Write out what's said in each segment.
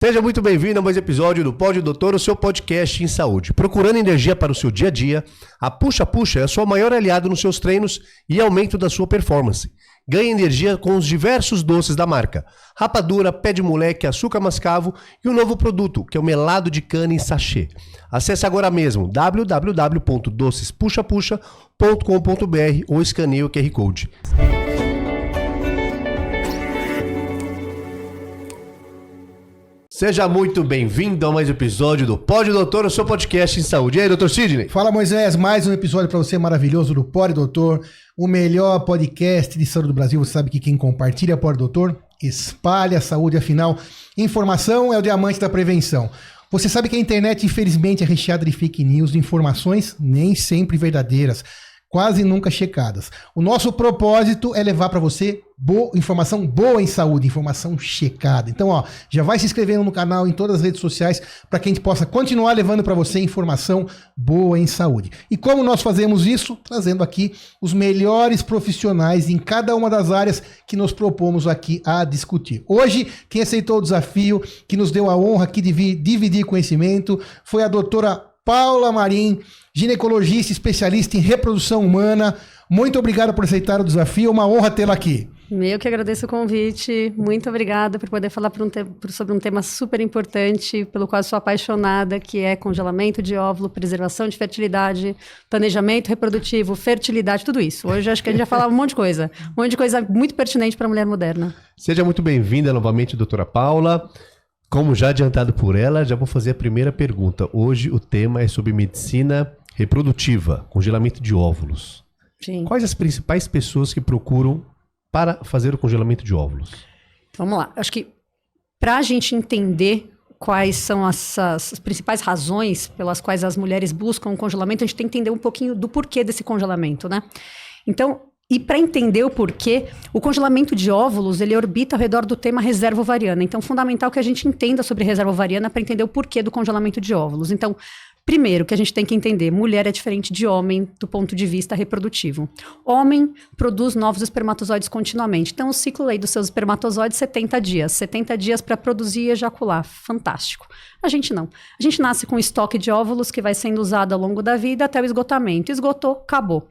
Seja muito bem-vindo a mais um episódio do Pod Doutor, o seu podcast em saúde. Procurando energia para o seu dia a dia, a Puxa Puxa é a sua maior aliado nos seus treinos e aumento da sua performance. Ganhe energia com os diversos doces da marca. Rapadura, pé de moleque, açúcar mascavo e o novo produto, que é o melado de cana em sachê. Acesse agora mesmo www.docespuxapuxa.com.br ou escaneie o QR Code. Seja muito bem-vindo a mais um episódio do Pod Doutor, o seu podcast em saúde. E aí, doutor Sidney? Fala, Moisés, mais um episódio para você maravilhoso do Pod Doutor, o melhor podcast de saúde do Brasil. Você sabe que quem compartilha Pod Doutor espalha a saúde, afinal, informação é o diamante da prevenção. Você sabe que a internet, infelizmente, é recheada de fake news, de informações nem sempre verdadeiras, quase nunca checadas. O nosso propósito é levar para você informação boa em saúde, informação checada. Então, ó, já vai se inscrevendo no canal, em todas as redes sociais, para que a gente possa continuar levando para você informação boa em saúde. E como nós fazemos isso? Trazendo aqui os melhores profissionais em cada uma das áreas que nos propomos aqui a discutir. Hoje, quem aceitou o desafio, que nos deu a honra aqui de dividir conhecimento, foi a doutora Paula Marim, ginecologista especialista em reprodução humana. Muito obrigado por aceitar o desafio, uma honra tê-la aqui. Eu que agradeço o convite, muito obrigada por poder falar sobre um tema super importante, pelo qual sou apaixonada, que é congelamento de óvulo, preservação de fertilidade, planejamento reprodutivo, fertilidade, tudo isso. Hoje acho que a gente vai falar um monte de coisa muito pertinente para a mulher moderna. Seja muito bem-vinda novamente, doutora Paula. Como já adiantado por ela, já vou fazer a primeira pergunta. Hoje o tema é sobre medicina reprodutiva, congelamento de óvulos. Sim. Quais as principais pessoas que procuram para fazer o congelamento de óvulos? Vamos lá. Acho que para a gente entender quais são as principais razões pelas quais as mulheres buscam o congelamento, a gente tem que entender um pouquinho do porquê desse congelamento, né? Então, e para entender o porquê, o congelamento de óvulos, ele orbita ao redor do tema reserva ovariana. Então, é fundamental que a gente entenda sobre reserva ovariana para entender o porquê do congelamento de óvulos. Então, primeiro que a gente tem que entender, mulher é diferente de homem do ponto de vista reprodutivo. Homem produz novos espermatozoides continuamente. Então, o ciclo aí dos seus espermatozoides, 70 dias. 70 dias para produzir e ejacular. Fantástico. A gente não. A gente nasce com um estoque de óvulos que vai sendo usado ao longo da vida até o esgotamento. Esgotou, acabou.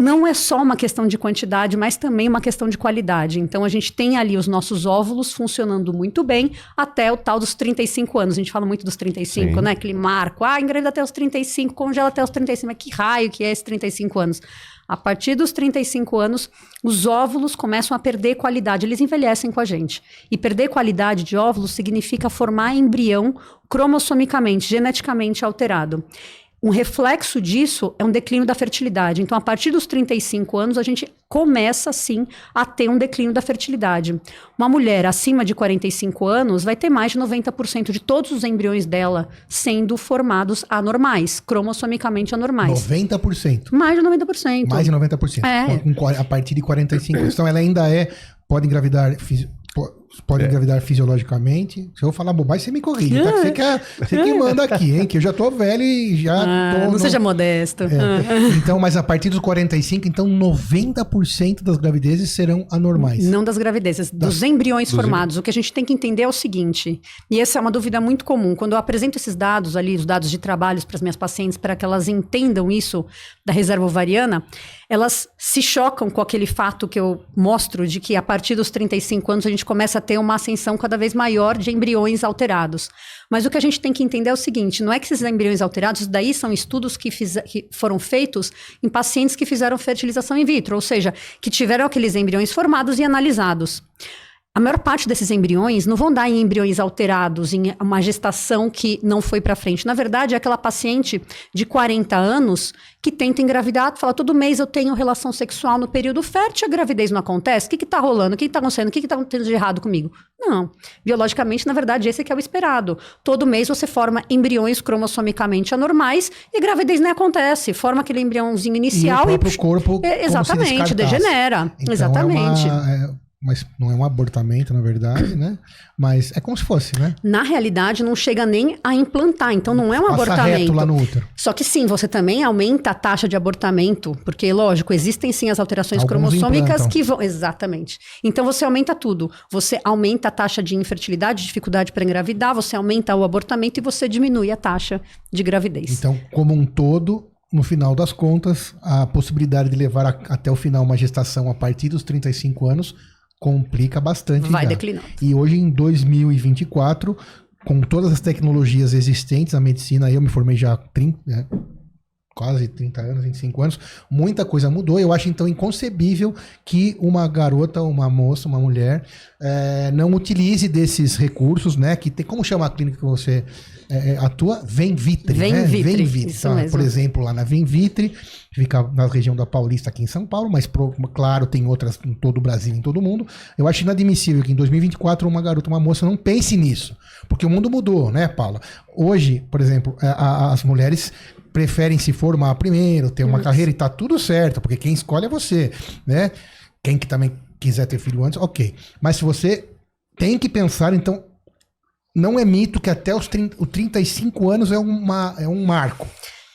Não é só uma questão de quantidade, mas também uma questão de qualidade. Então, a gente tem ali os nossos óvulos funcionando muito bem até o tal dos 35 anos. A gente fala muito dos 35, Sim. né? Aquele marco. Engravida até os 35, congela até os 35. Mas que raio que é esses 35 anos? A partir dos 35 anos, os óvulos começam a perder qualidade. Eles envelhecem com a gente. E perder qualidade de óvulos significa formar embrião cromossomicamente, geneticamente alterado. Um reflexo disso é um declínio da fertilidade. Então, a partir dos 35 anos, a gente começa, sim, a ter um declínio da fertilidade. Uma mulher acima de 45 anos vai ter mais de 90% de todos os embriões dela sendo formados anormais, cromossomicamente anormais. 90%? Mais de 90%. Mais de 90%. É. A partir de 45 anos. Então, ela ainda pode engravidar... Pode engravidar fisiologicamente. Se eu vou falar bobagem, você me corrige, tá? Você que manda aqui, hein? Que eu já tô velho e já tô... Não seja modesto. Então, mas a partir dos 45, então 90% das gravidezes serão anormais. Não das gravidezes, dos embriões formados. O que a gente tem que entender é o seguinte, e essa é uma dúvida muito comum. Quando eu apresento esses dados ali, os dados de trabalhos para as minhas pacientes, para que elas entendam isso da reserva ovariana, elas se chocam com aquele fato que eu mostro de que a partir dos 35 anos a gente começa a ter uma ascensão cada vez maior de embriões alterados. Mas o que a gente tem que entender é o seguinte, não é que esses embriões alterados, daí são estudos que foram feitos em pacientes que fizeram fertilização in vitro, ou seja, que tiveram aqueles embriões formados e analisados. A maior parte desses embriões não vão dar em embriões alterados, em uma gestação que não foi para frente. Na verdade, é aquela paciente de 40 anos que tenta engravidar, fala, todo mês eu tenho relação sexual no período fértil, a gravidez não acontece, o que está rolando, o que está acontecendo, o que está acontecendo de errado comigo? Não, biologicamente, na verdade, esse que é o esperado. Todo mês você forma embriões cromossomicamente anormais e a gravidez não acontece, forma aquele embriãozinho inicial e o próprio corpo exatamente, degenera, então exatamente. mas não é um abortamento, na verdade, né? Mas é como se fosse, né? Na realidade, não chega nem a implantar, então não é um Passa abortamento. reto lá no útero. Só que sim, você também aumenta a taxa de abortamento, porque, lógico, existem sim as alterações Alguns cromossômicas implantam. que vão... Exatamente. Então você aumenta tudo. Você aumenta a taxa de infertilidade, dificuldade para engravidar, você aumenta o abortamento e você diminui a taxa de gravidez. Então, como um todo, no final das contas, a possibilidade de levar até o final uma gestação a partir dos 35 anos complica bastante. Vai já. declinando. E hoje, em 2024, com todas as tecnologias existentes na medicina, aí eu me formei já há quase 30 anos, 25 anos, muita coisa mudou. Eu acho, então, inconcebível que uma garota, uma moça, uma mulher, não utilize desses recursos, né? Que tem, como chama a clínica que você atua? Vemvitre, né? Vemvitre, isso mesmo. Por exemplo, lá na Vemvitre, fica na região da Paulista, aqui em São Paulo, mas, claro, tem outras em todo o Brasil, em todo o mundo. Eu acho inadmissível que em 2024 uma garota, uma moça não pense nisso, porque o mundo mudou, né, Paula? Hoje, por exemplo, as mulheres preferem se formar primeiro, ter uma carreira, e tá tudo certo, porque quem escolhe é você, né? Quem que também quiser ter filho antes, ok. Mas se você tem que pensar, então, não é mito que até os 35 anos é um marco.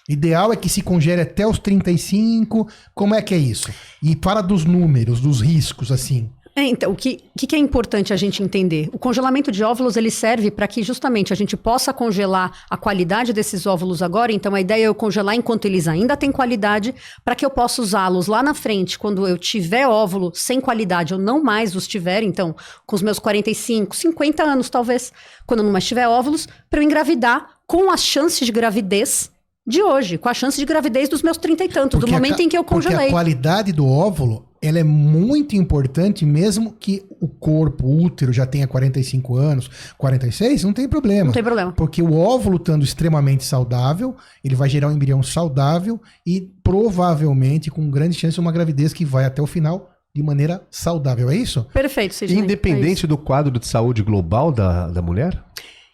Ideal é que se congele até os 35. Como é que é isso? E fala dos números, dos riscos, assim. Então, o que é importante a gente entender? O congelamento de óvulos, ele serve para que justamente a gente possa congelar a qualidade desses óvulos agora. Então, a ideia é eu congelar enquanto eles ainda têm qualidade, para que eu possa usá-los lá na frente, quando eu tiver óvulo sem qualidade, eu não mais os tiver, então, com os meus 45, 50 anos talvez, quando eu não mais tiver óvulos, para eu engravidar com as chances de gravidez de hoje, com a chance de gravidez dos meus 30 e tantos, do momento em que eu congelei. Porque a qualidade do óvulo, ela é muito importante, mesmo que o corpo, o útero, já tenha 45 anos, 46, não tem problema. Não tem problema. Porque o óvulo, estando extremamente saudável, ele vai gerar um embrião saudável e provavelmente, com grande chance, uma gravidez que vai até o final de maneira saudável. É isso? Perfeito, Sidney. Independente do quadro de saúde global da mulher?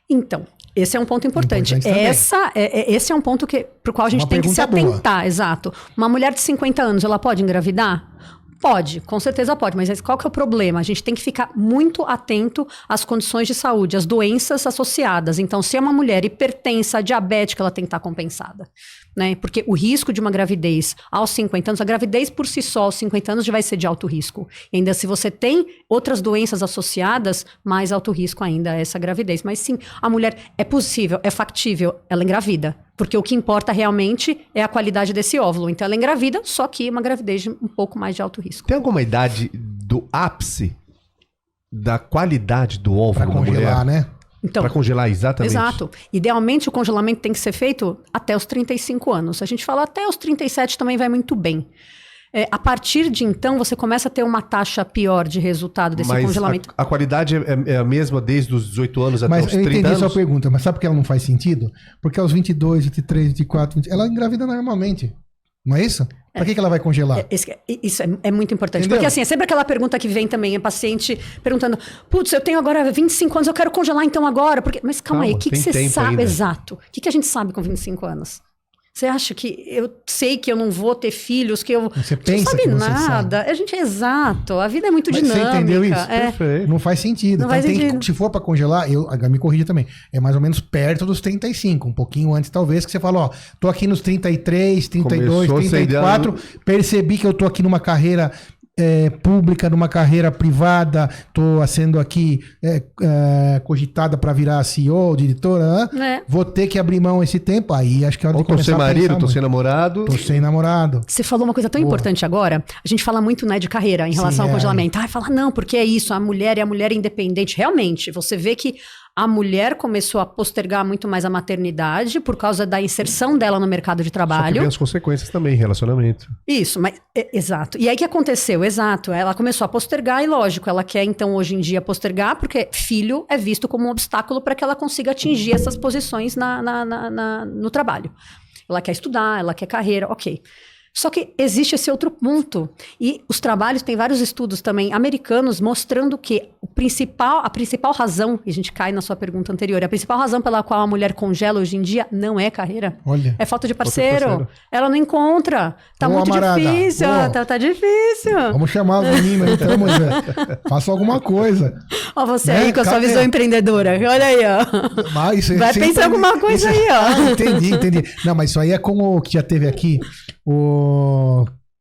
Então, esse é um ponto importante. Esse é um ponto para o qual a gente tem que se atentar. Exato. Uma mulher de 50 anos, ela pode engravidar? Pode, com certeza pode, mas qual que é o problema? A gente tem que ficar muito atento às condições de saúde, às doenças associadas. Então, se é uma mulher hipertensa, diabética, ela tem que estar compensada, né? Porque o risco de uma gravidez aos 50 anos, a gravidez por si só aos 50 anos já vai ser de alto risco. E ainda se você tem outras doenças associadas, mais alto risco ainda é essa gravidez. Mas sim, a mulher é possível, é factível, ela engravida. Porque o que importa realmente é a qualidade desse óvulo. Então ela engravida, só que uma gravidez um pouco mais de alto risco. Tem alguma idade do ápice da qualidade do óvulo da mulher? Para congelar, né? Então, para congelar, exatamente. Exato. Idealmente o congelamento tem que ser feito até os 35 anos. Se a gente falar até os 37 também vai muito bem. A partir de então, você começa a ter uma taxa pior de resultado desse congelamento. A qualidade é a mesma desde os 18 anos até os 30 anos? Mas eu entendi sua pergunta, mas sabe por que ela não faz sentido? Porque aos 22, 23, 24, ela engravida normalmente. Não é isso? Pra que ela vai congelar? Isso é muito importante. Entendeu? Porque assim, é sempre aquela pergunta que vem também, é paciente perguntando, putz, eu tenho agora 25 anos, eu quero congelar então agora. Mas calma aí, o que você sabe? Ainda. Exato. O que a gente sabe com 25 anos? Você acha que eu sei que eu não vou ter filhos, que eu você pensa não sabe que você nada. Sabe. A gente é exato. A vida é muito dinâmica. Você entendeu isso? Perfeito. Não faz sentido. Não faz sentido. Se for para congelar, me corrija também, é mais ou menos perto dos 35, um pouquinho antes talvez, que você fala, ó, tô aqui nos 33, 32, começou 34, percebi que eu tô aqui numa carreira pública, numa carreira privada, tô sendo aqui cogitada para virar CEO, diretora, vou ter que abrir mão esse tempo, aí acho que é hora de começar a pensar. Tô sem marido, tô sem namorado. Tô sem namorado. Você falou uma coisa tão importante agora, a gente fala muito, né, de carreira em relação ao congelamento. Fala, não, porque é isso, a mulher independente. Realmente, você vê que a mulher começou a postergar muito mais a maternidade por causa da inserção dela no mercado de trabalho. Só que vem as consequências também, relacionamento. Isso, mas exato. E aí o que aconteceu? Exato, ela começou a postergar e lógico, ela quer então hoje em dia postergar porque filho é visto como um obstáculo para que ela consiga atingir essas posições no trabalho. Ela quer estudar, ela quer carreira, ok. Só que existe esse outro ponto. E os trabalhos, tem vários estudos também americanos mostrando que a principal razão, e a gente cai na sua pergunta anterior, a principal razão pela qual a mulher congela hoje em dia não é carreira. Olha. É falta de parceiro. Ela não encontra. Tá Ô, muito Amarada. difícil. Ô. Tá difícil. Vamos chamar os meninos então, Moisés. Faça alguma coisa. Ó, você Né? aí com a sua Cadê? visão empreendedora. Olha aí, ó. Mas isso Vai sempre- pensar alguma coisa aí, ó. Ah, entendi. Não, mas isso aí é como o que já teve aqui,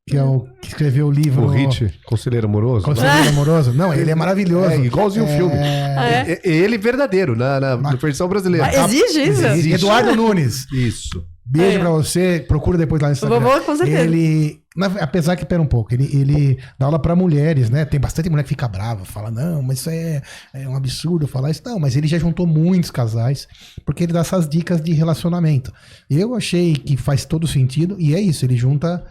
que é o que escreveu o livro... O Hit, Conselheiro Amoroso. Conselheiro Amoroso. Não, ele é maravilhoso. É, igualzinho o filme. É. Ele verdadeiro, na versão brasileira. Exige isso? Existe. Eduardo Nunes. Isso. Beijo pra você. Procura depois lá no Instagram. Vou, com certeza. Ele, apesar que, pera um pouco, ele dá aula pra mulheres, né? Tem bastante mulher que fica brava, fala, não, mas isso é um absurdo falar isso. Não, mas ele já juntou muitos casais, porque ele dá essas dicas de relacionamento. Eu achei que faz todo sentido, e é isso, ele junta...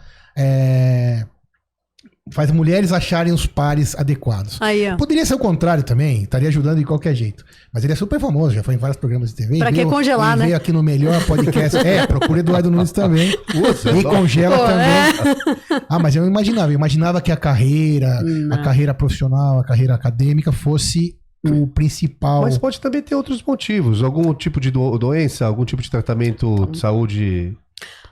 faz mulheres acharem os pares adequados. Aí, ó. Poderia ser o contrário também, estaria ajudando de qualquer jeito. Mas ele é super famoso, já foi em vários programas de TV. Pra que congelar, né? Veio aqui no melhor podcast. Procura Eduardo Nunes também. E congela Pô, também. Ah, mas eu imaginava que a carreira profissional, a carreira acadêmica fosse o principal. Mas pode também ter outros motivos. Algum tipo de doença, algum tipo de tratamento de saúde...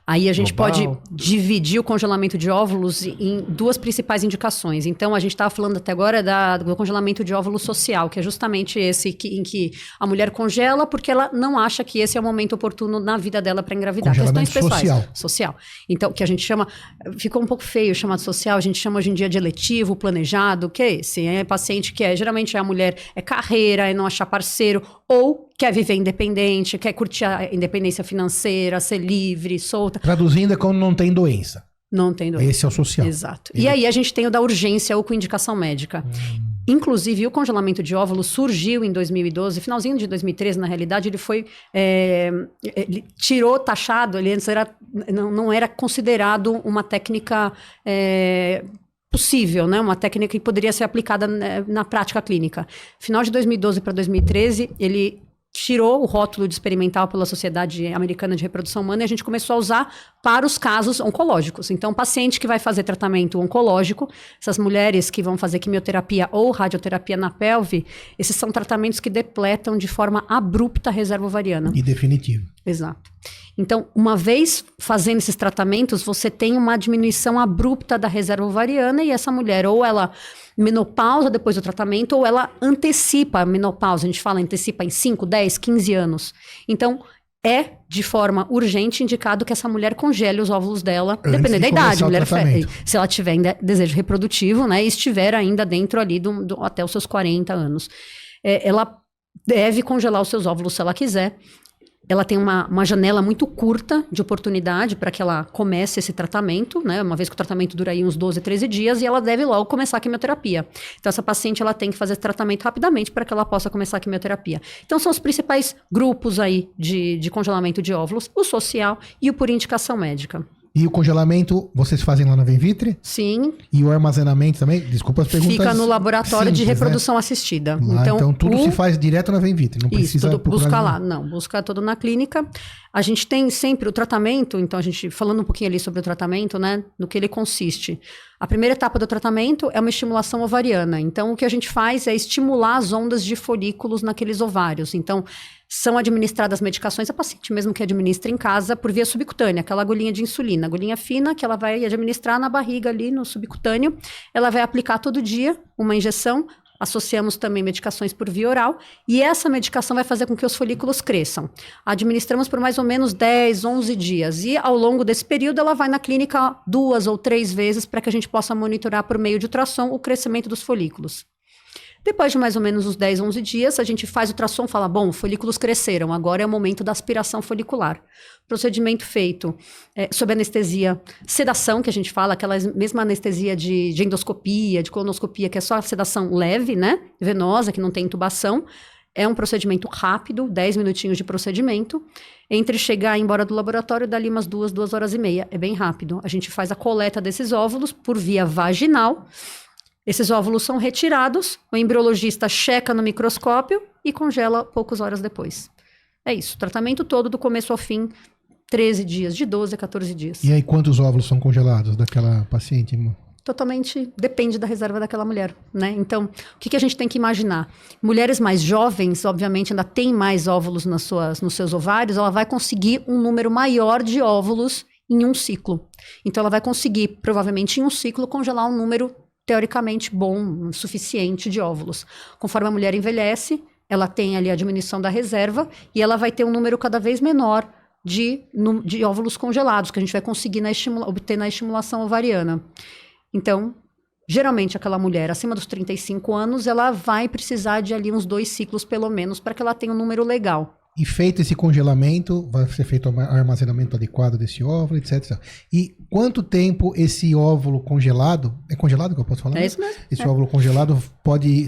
Aí a gente global. pode dividir o congelamento de óvulos em duas principais indicações. Então, a gente estava falando até agora do congelamento de óvulo social, que é justamente esse em que a mulher congela porque ela não acha que esse é o momento oportuno na vida dela para engravidar. Congelamento Questões pessoais. social. Então, que a gente chama... Ficou um pouco feio chamar de social, a gente chama hoje em dia de eletivo, planejado, que é esse? É paciente que geralmente é a mulher, é carreira, é não achar parceiro, ou quer viver independente, quer curtir a independência financeira, ser livre, solta. Traduzindo, é quando não tem doença. Não tem doença. Esse é o social. Exato. E aí a gente tem o da urgência ou com indicação médica. Inclusive, o congelamento de óvulos surgiu em 2012, finalzinho de 2013, na realidade, ele foi... ele tirou, taxado, ele antes não era considerado uma técnica... possível, né? Uma técnica que poderia ser aplicada na prática clínica. Final de 2012 para 2013, ele tirou o rótulo de experimental pela Sociedade Americana de Reprodução Humana e a gente começou a usar para os casos oncológicos. Então, paciente que vai fazer tratamento oncológico, essas mulheres que vão fazer quimioterapia ou radioterapia na pelve, esses são tratamentos que depletam de forma abrupta a reserva ovariana. E definitivo. Exato. Então, uma vez fazendo esses tratamentos, você tem uma diminuição abrupta da reserva ovariana e essa mulher, ou ela menopausa depois do tratamento, ou ela antecipa a menopausa. A gente fala antecipa em 5, 10, 15 anos. Então, é de forma urgente indicado que essa mulher congele os óvulos dela, dependendo da idade. Se ela tiver ainda desejo reprodutivo, né, e estiver ainda dentro ali até os seus 40 anos. Ela deve congelar os seus óvulos se ela quiser. Ela tem uma janela muito curta de oportunidade para que ela comece esse tratamento, né? Uma vez que o tratamento dura aí uns 12, 13 dias, e ela deve logo começar a quimioterapia. Então, essa paciente, ela tem que fazer esse tratamento rapidamente para que ela possa começar a quimioterapia. Então, são os principais grupos aí de congelamento de óvulos, o social e o por indicação médica. E o congelamento, vocês fazem lá na Venvitre? Sim. E o armazenamento também? Desculpa as perguntas. Fica no laboratório simples, de reprodução né? assistida. Lá, então tudo se faz direto na Venvitre, não precisa... Isso, tudo busca lá. Não, busca tudo na clínica. A gente tem sempre o tratamento, então a gente, falando um pouquinho ali sobre o tratamento, né, no que ele consiste. A primeira etapa do tratamento é uma estimulação ovariana. Então, o que a gente faz é estimular as ondas de folículos naqueles ovários. Então, são administradas medicações, a paciente mesmo que administra em casa por via subcutânea, aquela agulhinha de insulina, agulhinha fina que ela vai administrar na barriga ali no subcutâneo, ela vai aplicar todo dia uma injeção, associamos também medicações por via oral, e essa medicação vai fazer com que os folículos cresçam. Administramos por mais ou menos 10, 11 dias, e ao longo desse período ela vai na clínica 2 ou 3 vezes para que a gente possa monitorar por meio de ultrassom o crescimento dos folículos. Depois de mais ou menos uns 10, 11 dias, a gente faz ultrassom e fala, bom, folículos cresceram, agora é o momento da aspiração folicular. Procedimento feito sob anestesia, sedação, que a gente fala, aquela mesma anestesia de endoscopia, de colonoscopia, que é só a sedação leve, né, venosa, que não tem intubação. É um procedimento rápido, 10 minutinhos de procedimento. Entre chegar e ir embora do laboratório, dali umas 2 horas e meia. É bem rápido. A gente faz a coleta desses óvulos por via vaginal. Esses óvulos são retirados, o embriologista checa no microscópio e congela poucas horas depois. É isso, o tratamento todo do começo ao fim, 13 dias, de 12 a 14 dias. E aí, quantos óvulos são congelados daquela paciente, irmão? Totalmente depende da reserva daquela mulher, né? Então, o que a gente tem que imaginar? Mulheres mais jovens, obviamente, ainda têm mais óvulos nos seus ovários, ela vai conseguir um número maior de óvulos em um ciclo. Então, ela vai conseguir, provavelmente, em um ciclo, congelar um número teoricamente bom, suficiente de óvulos. Conforme a mulher envelhece, ela tem ali a diminuição da reserva e ela vai ter um número cada vez menor de óvulos congelados, que a gente vai conseguir obter na estimulação ovariana. Então, geralmente aquela mulher acima dos 35 anos, ela vai precisar de ali uns 2 ciclos pelo menos para que ela tenha um número legal. E feito esse congelamento, vai ser feito o armazenamento adequado desse óvulo, etc. E quanto tempo esse óvulo congelado, é congelado que eu posso falar? É isso mesmo. Esse óvulo congelado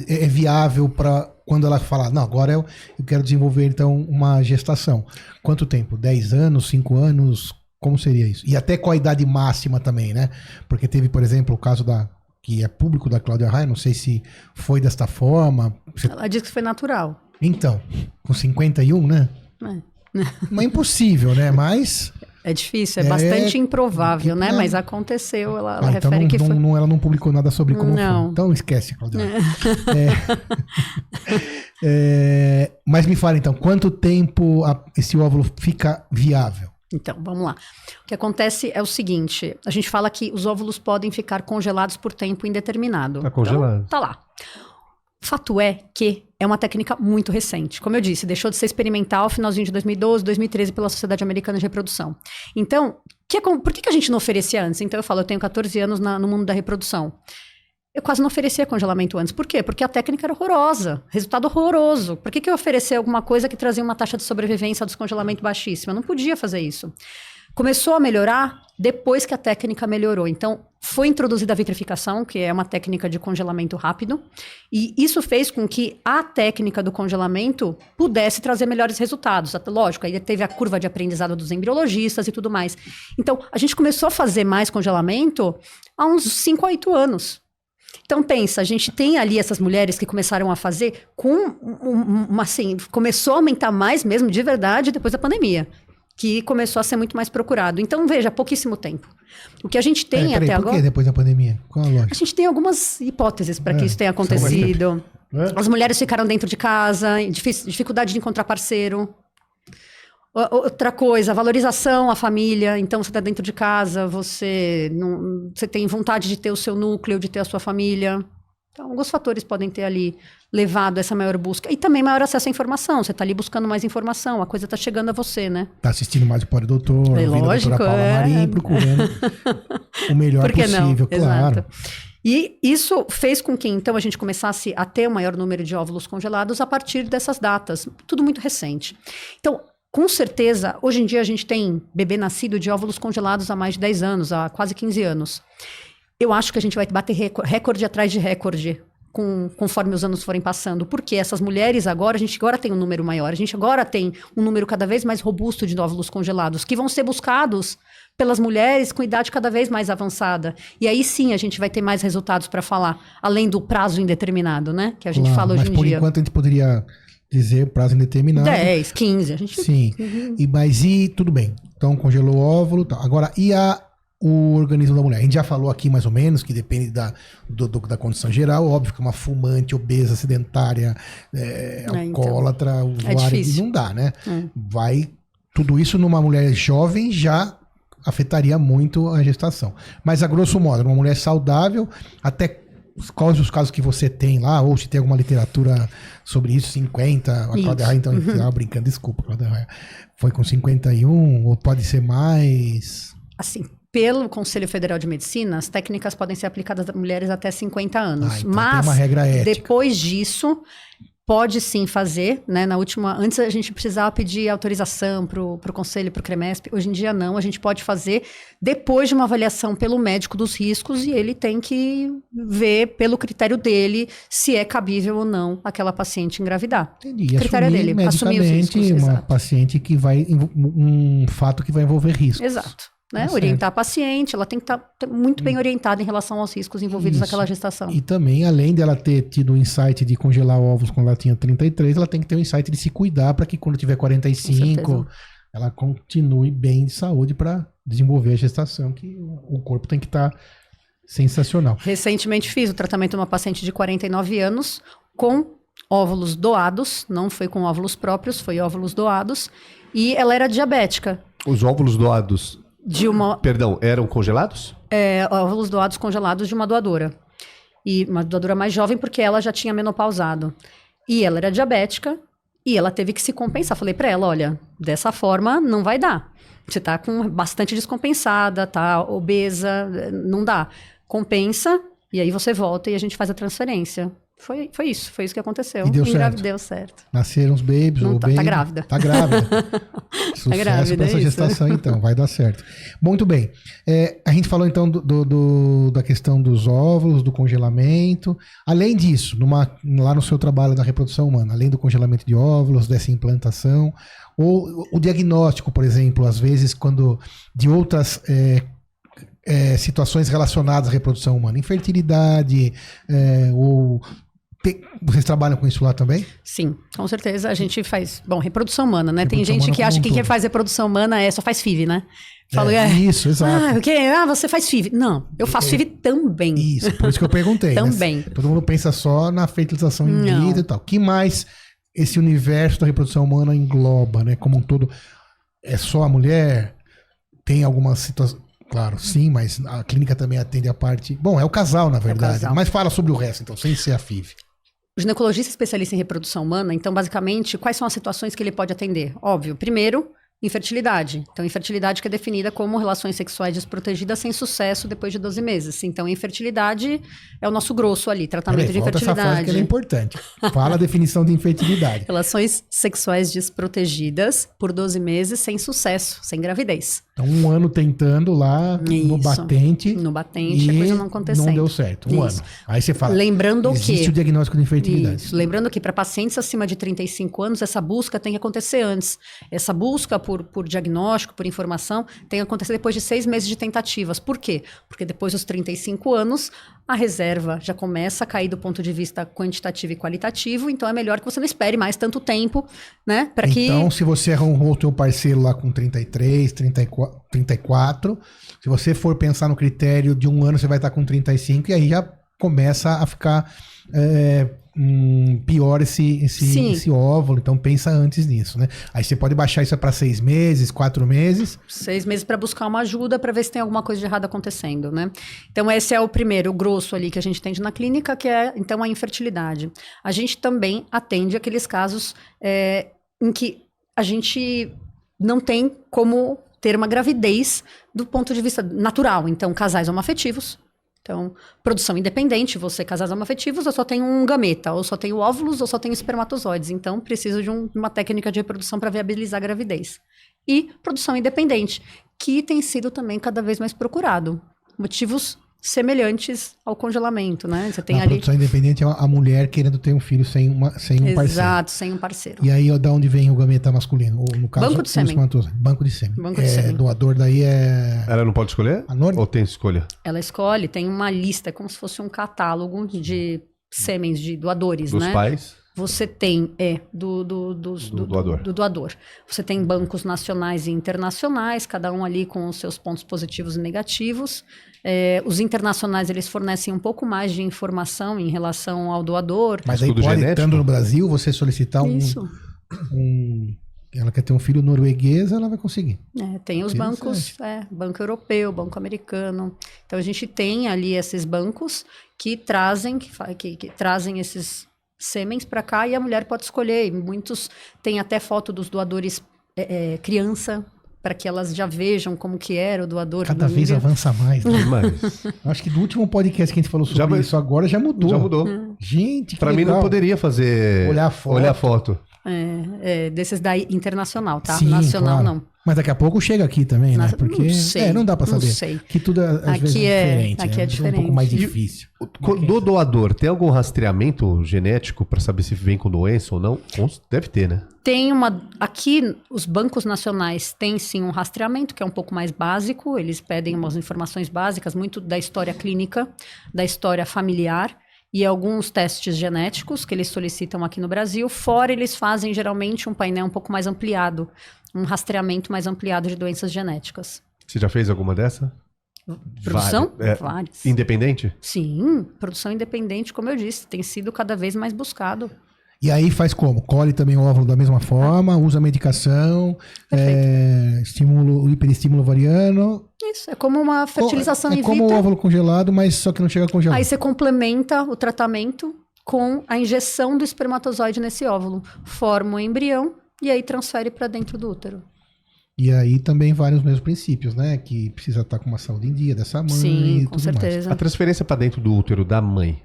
é viável para quando ela falar, não, agora eu quero desenvolver então uma gestação. Quanto tempo? 10 anos, 5 anos? Como seria isso? E até qual a idade máxima também, né? Porque teve, por exemplo, o caso que é público da Cláudia Raia, não sei se foi desta forma. Ela disse que foi natural. Então, com 51, né? Mas é impossível, né? Mas... É difícil, é bastante improvável, né? Mas aconteceu, ela então refere que foi... ela não publicou nada sobre como foi. Então esquece, Cláudia. Mas me fala então, quanto tempo esse óvulo fica viável? Então, vamos lá. O que acontece é o seguinte, a gente fala que os óvulos podem ficar congelados por tempo indeterminado. Tá congelado. Então, tá lá. Fato é que é uma técnica muito recente. Como eu disse, deixou de ser experimental no finalzinho de 2012, 2013 pela Sociedade Americana de Reprodução. Então, por que a gente não oferecia antes? Então eu falo, eu tenho 14 anos no mundo da reprodução. Eu quase não oferecia congelamento antes. Por quê? Porque a técnica era horrorosa. Resultado horroroso. Por que eu oferecer alguma coisa que trazia uma taxa de sobrevivência ao descongelamento baixíssima? Eu não podia fazer isso. Começou a melhorar depois que a técnica melhorou. Então, foi introduzida a vitrificação, que é uma técnica de congelamento rápido. E isso fez com que a técnica do congelamento pudesse trazer melhores resultados. Lógico, aí teve a curva de aprendizado dos embriologistas e tudo mais. Então, a gente começou a fazer mais congelamento há uns 5 a 8 anos. Então, pensa, a gente tem ali essas mulheres que começaram a fazer começou a aumentar mais mesmo, de verdade, depois da pandemia, que começou a ser muito mais procurado. Então, veja, pouquíssimo tempo. O que a gente tem até agora... Por que depois da pandemia? Qual a lógica? A gente tem algumas hipóteses para que isso tenha acontecido. As mulheres ficaram dentro de casa, dificuldade de encontrar parceiro. Outra coisa, valorização à família. Então, você está dentro de casa, você tem vontade de ter o seu núcleo, de ter a sua família. Então, alguns fatores podem ter ali levado a essa maior busca. E também maior acesso à informação. Você está ali buscando mais informação, a coisa está chegando a você, né? Está assistindo mais o Pode Doutor, ouvindo a doutora Paula Marim, procurando o melhor Por que possível, não? claro. Exato. E isso fez com que, então, a gente começasse a ter o maior número de óvulos congelados a partir dessas datas. Tudo muito recente. Então, com certeza, hoje em dia a gente tem bebê nascido de óvulos congelados há mais de 10 anos, há quase 15 anos. Eu acho que a gente vai bater recorde atrás de recorde conforme os anos forem passando. Porque essas mulheres agora, a gente agora tem um número maior, a gente agora tem um número cada vez mais robusto de óvulos congelados, que vão ser buscados pelas mulheres com idade cada vez mais avançada. E aí sim a gente vai ter mais resultados para falar, além do prazo indeterminado, né? Que a gente fala hoje em dia. Mas por enquanto a gente poderia dizer prazo indeterminado. 10, 15. A gente... Sim. Mas tudo bem. Então congelou o óvulo. Tá. Agora, o organismo da mulher? A gente já falou aqui mais ou menos que depende da condição geral. Óbvio que uma fumante, obesa, sedentária, alcoólatra, usuária, não dá, né? Tudo isso numa mulher jovem já afetaria muito a gestação. Mas a grosso modo, uma mulher saudável, até quais os casos que você tem lá, ou se tem alguma literatura sobre isso, 50, a Cláudia Raia, então, brincando, desculpa, Cláudia Raia, foi com 51, ou pode ser mais... Assim, pelo Conselho Federal de Medicina, as técnicas podem ser aplicadas a mulheres até 50 anos. Então mas, tem uma regra ética. Depois disso, pode sim fazer, né? Antes a gente precisava pedir autorização para o Conselho, para o CREMESP. Hoje em dia não, a gente pode fazer depois de uma avaliação pelo médico dos riscos e ele tem que ver, pelo critério dele, se é cabível ou não aquela paciente engravidar. Entendi. O critério assumir dele, assumir os riscos. Uma Exato. Paciente que um fato que vai envolver riscos. Exato. Né? Orientar a paciente, ela tem que estar muito bem orientada em relação aos riscos envolvidos naquela gestação. E também, além dela ter tido o insight de congelar ovos quando ela tinha 33, ela tem que ter o insight de se cuidar para que quando tiver 45, ela continue bem de saúde para desenvolver a gestação, que o corpo tem que estar sensacional. Recentemente fiz o tratamento de uma paciente de 49 anos com óvulos doados, não foi com óvulos próprios, foi óvulos doados, e ela era diabética. Os óvulos doados, Perdão, eram congelados? Óvulos doados congelados de uma doadora. E uma doadora mais jovem, porque ela já tinha menopausado. E ela era diabética, e ela teve que se compensar. Falei pra ela, olha, dessa forma não vai dar. Você tá bastante descompensada, tá obesa, não dá. Compensa, e aí você volta e a gente faz a transferência. Foi isso que aconteceu. E deu certo. Deu certo. Nasceram os babies, Não, ou tá baby. grávida. Tá grávida. Sucesso grávida, para essa isso. gestação, então. Vai dar certo. Muito bem. A gente falou, então, da questão dos óvulos, do congelamento. Além disso, lá no seu trabalho da reprodução humana, além do congelamento de óvulos, dessa implantação, ou o diagnóstico, por exemplo, às vezes, de outras situações relacionadas à reprodução humana, infertilidade, vocês trabalham com isso lá também? Sim, com certeza. A gente faz... Bom, reprodução humana, né? Tem Reprodução gente humana que acha como um que quem todo. faz reprodução humana só faz FIV, né? Isso, exato. Você faz FIV. Não, eu faço FIV também. Isso, por isso que eu perguntei. Também. Né? Todo mundo pensa só na fertilização in Não. vitro e tal. O que mais esse universo da reprodução humana engloba, né? Como um todo, é só a mulher? Tem algumas situações... Claro, sim, mas a clínica também atende a parte... Bom, é o casal, na verdade. casal. Mas fala sobre o resto, então, sem ser a FIV. O ginecologista especialista em reprodução humana, então, basicamente, quais são as situações que ele pode atender? Óbvio, primeiro, infertilidade. Então, infertilidade que é definida como relações sexuais desprotegidas sem sucesso depois de 12 meses. Então, infertilidade é o nosso grosso ali, tratamento de Volta essa frase infertilidade. que ela é importante. Fala a definição de infertilidade. Relações sexuais desprotegidas por 12 meses sem sucesso, sem gravidez. Então, 1 ano tentando lá no Isso. batente. No batente, a coisa não acontecendo. Não deu certo. 1 Isso. ano. Aí você fala. Lembrando existe que... o diagnóstico de infertilidade. Isso. Lembrando que para pacientes acima de 35 anos, essa busca tem que acontecer antes. Essa busca por diagnóstico, por informação, tem que acontecer depois de 6 meses de tentativas. Por quê? Porque depois dos 35 anos, a reserva já começa a cair do ponto de vista quantitativo e qualitativo, então é melhor que você não espere mais tanto tempo, né? Então, se você arrumou o teu parceiro lá com 33, 34, se você for pensar no critério de 1 ano, você vai estar com 35, e aí já começa a ficar pior esse óvulo. Então pensa antes nisso, né? Aí você pode baixar isso para 6 meses, 4 meses. 6 meses para buscar uma ajuda para ver se tem alguma coisa de errado acontecendo, né? Então esse é o primeiro, o grosso ali que a gente atende na clínica, que é então a infertilidade. A gente também atende aqueles casos em que a gente não tem como ter uma gravidez do ponto de vista natural. Então, casais homoafetivos. Então, produção independente, você, casais homoafetivos, eu só tenho um gameta, ou só tenho óvulos, ou só tenho espermatozoides. Então, preciso de uma técnica de reprodução para viabilizar a gravidez. E produção independente, que tem sido também cada vez mais procurado. Motivos semelhantes ao congelamento, né? Você tem A ali... produção independente é a mulher querendo ter um filho sem um parceiro. Exato, sem um parceiro. E aí, da onde vem o gameta masculino? Ou, no caso, Banco de sêmen. Banco de sêmen. Banco de sêmen. Doador daí é... Ela não pode escolher? Ou tem escolha? Ela escolhe, tem uma lista, como se fosse um catálogo de sêmens, de doadores, Dos né? pais? Você tem, do doador. Do doador. Você tem bancos nacionais e internacionais, cada um ali com os seus pontos positivos e negativos. Os internacionais, eles fornecem um pouco mais de informação em relação ao doador. Mas aí Estudo pode, genético? estando no Brasil, você solicitar Isso. Ela quer ter um filho norueguês, ela vai conseguir. Tem os bancos, banco europeu, banco americano. Então, a gente tem ali esses bancos que trazem esses sêmens para cá e a mulher pode escolher. E muitos têm até foto dos doadores criança, para que elas já vejam como que era o doador. Cada vez avança mais, né? Mas Acho que do último podcast que a gente falou sobre isso agora já mudou. já mudou. Gente, que Pra mim legal. não poderia fazer... Olhar a foto. Desses daí internacional, tá? Sim, Nacional claro. não. Mas daqui a pouco chega aqui também, né? Porque Não sei, não dá pra não saber. sei. Que tudo às vezes é diferente. aqui né? é Um pouco diferente. mais difícil. Do doador, tem algum rastreamento genético pra saber se vem com doença ou não? Deve ter, né? Aqui, os bancos nacionais têm sim um rastreamento, que é um pouco mais básico. Eles pedem umas informações básicas, muito da história clínica, da história familiar. e alguns testes genéticos que eles solicitam aqui no Brasil. Fora, eles fazem geralmente um painel um pouco mais ampliado, um rastreamento mais ampliado de doenças genéticas. Você já fez alguma dessa? Produção? Várias. Independente? Sim, produção independente, como eu disse, tem sido cada vez mais buscado. E aí faz como? Colhe também o óvulo da mesma forma, usa medicação, hiperestímulo ovariano. Isso, é como uma fertilização in vitro. É como o óvulo congelado, mas só que não chega a congelar. Aí você complementa o tratamento com a injeção do espermatozoide nesse óvulo. Forma o embrião e aí transfere para dentro do útero. E aí também vários mesmos princípios, né? Que precisa estar com uma saúde em dia dessa mãe. Sim, e com tudo certeza. mais. A transferência para dentro do útero da mãe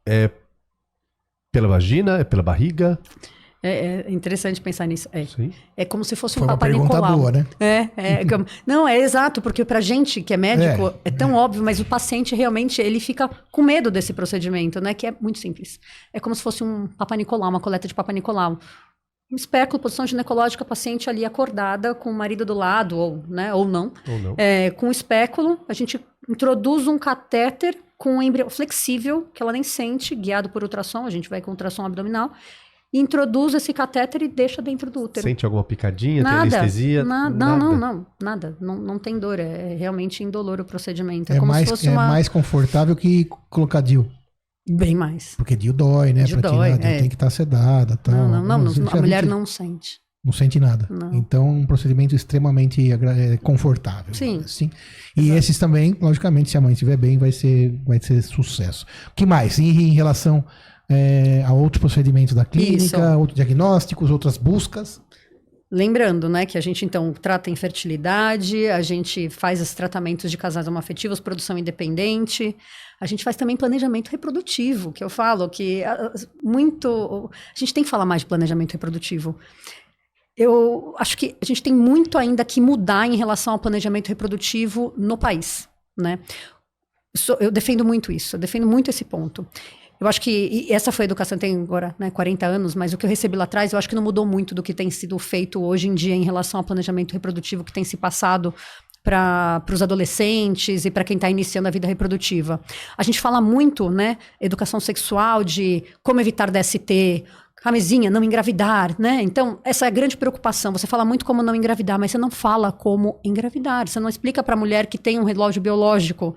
é pela vagina? É pela barriga? É interessante pensar nisso. Sim. É como se fosse Foi um uma Papa pergunta Nicolau. boa, né? Não, é exato, porque pra gente que é médico é tão óbvio, mas o paciente realmente ele fica com medo desse procedimento, né? Que é muito simples. É como se fosse um Papa Nicolau, uma coleta de Papa Nicolau. Um espéculo, posição ginecológica, paciente ali acordada com o marido do lado, ou não. Ou não. Com o espéculo, a gente introduz um catéter com um embrião flexível, que ela nem sente, guiado por ultrassom, a gente vai com ultrassom abdominal, e introduz esse catéter e deixa dentro do útero. Sente alguma picadinha, Nada, tem anestesia? Nada. Não tem dor, é realmente indolor o procedimento. É como mais, se fosse uma... mais confortável que colocar DIU. Bem mais. Porque DIU dói, né? DIU pra dói, tirar, tem que estar sedada. Tal. Não, a mulher não sente. Não sente nada. Não. Então, um procedimento extremamente confortável. Sim. Assim. E esses também, logicamente, se a mãe estiver bem, vai ser sucesso. O que mais? Em relação a outros procedimentos da clínica, outros diagnósticos, outras buscas? Lembrando, né, que a gente, então, trata a infertilidade, a gente faz os tratamentos de casais homoafetivos, produção independente, a gente faz também planejamento reprodutivo, que eu falo que a gente tem que falar mais de planejamento reprodutivo. Eu acho que a gente tem muito ainda que mudar em relação ao planejamento reprodutivo no país, né? Eu defendo muito isso, eu defendo muito esse ponto. Eu acho que essa foi a educação, tem agora 40 anos, mas o que eu recebi lá atrás, eu acho que não mudou muito do que tem sido feito hoje em dia em relação ao planejamento reprodutivo que tem se passado para os adolescentes e para quem está iniciando a vida reprodutiva. A gente fala muito, né, educação sexual, de como evitar DST, camisinha, não engravidar, né? Então, essa é a grande preocupação. Você fala muito como não engravidar, mas você não fala como engravidar. Você não explica para a mulher que tem um relógio biológico.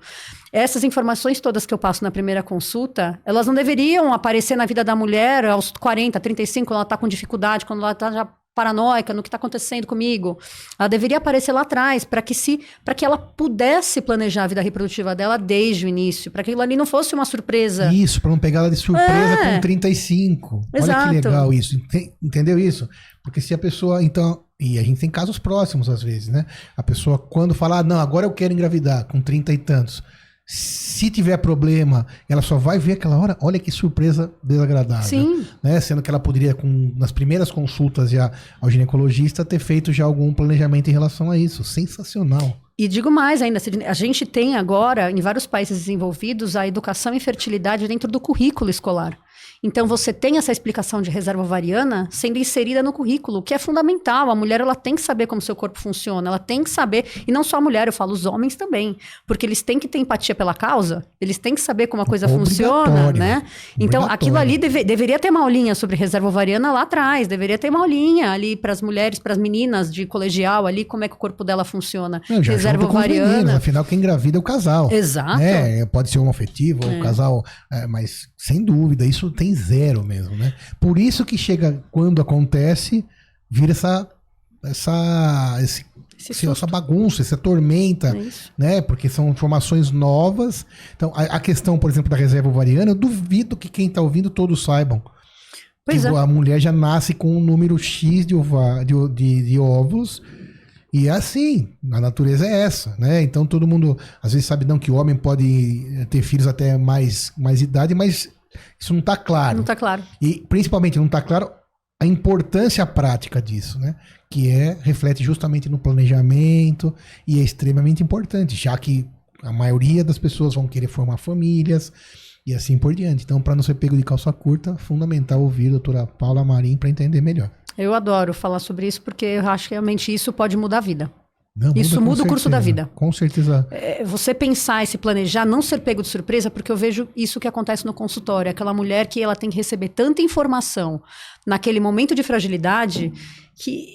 Essas informações todas que eu passo na primeira consulta, elas não deveriam aparecer na vida da mulher aos 40, 35, quando ela está com dificuldade, quando ela está já paranoica no que está acontecendo comigo. Ela deveria aparecer lá atrás para que ela pudesse planejar a vida reprodutiva dela desde o início, para que aquilo ali não fosse uma surpresa. Isso, para não pegar ela de surpresa com 35. Exato. Olha que legal isso. Entendeu isso? Porque se a pessoa, então... E a gente tem casos próximos às vezes, né? A pessoa quando fala, não, agora eu quero engravidar com 30 e tantos. Se tiver problema, ela só vai ver aquela hora, olha que surpresa desagradável. Sim. Né? Sendo que ela poderia, nas primeiras consultas ao ginecologista, ter feito já algum planejamento em relação a isso. Sensacional. E digo mais ainda, a gente tem agora, em vários países desenvolvidos, a educação em fertilidade dentro do currículo escolar. Então, você tem essa explicação de reserva ovariana sendo inserida no currículo, que é fundamental. A mulher, ela tem que saber como seu corpo funciona, ela tem que saber, e não só a mulher, eu falo os homens também, porque eles têm que ter empatia pela causa, eles têm que saber como a coisa funciona, né? Então, aquilo ali deveria ter uma aulinha sobre reserva ovariana lá atrás, deveria ter uma aulinha ali para as mulheres, para as meninas de colegial ali, como é que o corpo dela funciona. Reserva ovariana. Meninos, afinal, quem engravida é o casal. Exato. Pode ser homoafetivo ou casal, mas sem dúvida, isso tem zero mesmo, né? Por isso que chega, quando acontece, vira essa bagunça, essa tormenta, né? Porque são informações novas. Então, a questão, por exemplo, da reserva ovariana, eu duvido que quem está ouvindo todos saibam. A mulher já nasce com um número X de óvulos. E é assim, a natureza é essa, né? Então todo mundo, às vezes, sabe não que o homem pode ter filhos até mais idade, mas isso não está claro. Não está claro. E principalmente não está claro a importância prática disso, né? Que reflete justamente no planejamento e é extremamente importante, já que a maioria das pessoas vão querer formar famílias e assim por diante. Então, para não ser pego de calça curta, fundamental ouvir a doutora Paula Marim para entender melhor. Eu adoro falar sobre isso porque eu acho que realmente isso pode mudar a vida. Não, Isso muda o curso da vida. Com certeza. Você pensar e se planejar, não ser pego de surpresa, porque eu vejo isso que acontece no consultório. Aquela mulher que ela tem que receber tanta informação naquele momento de fragilidade que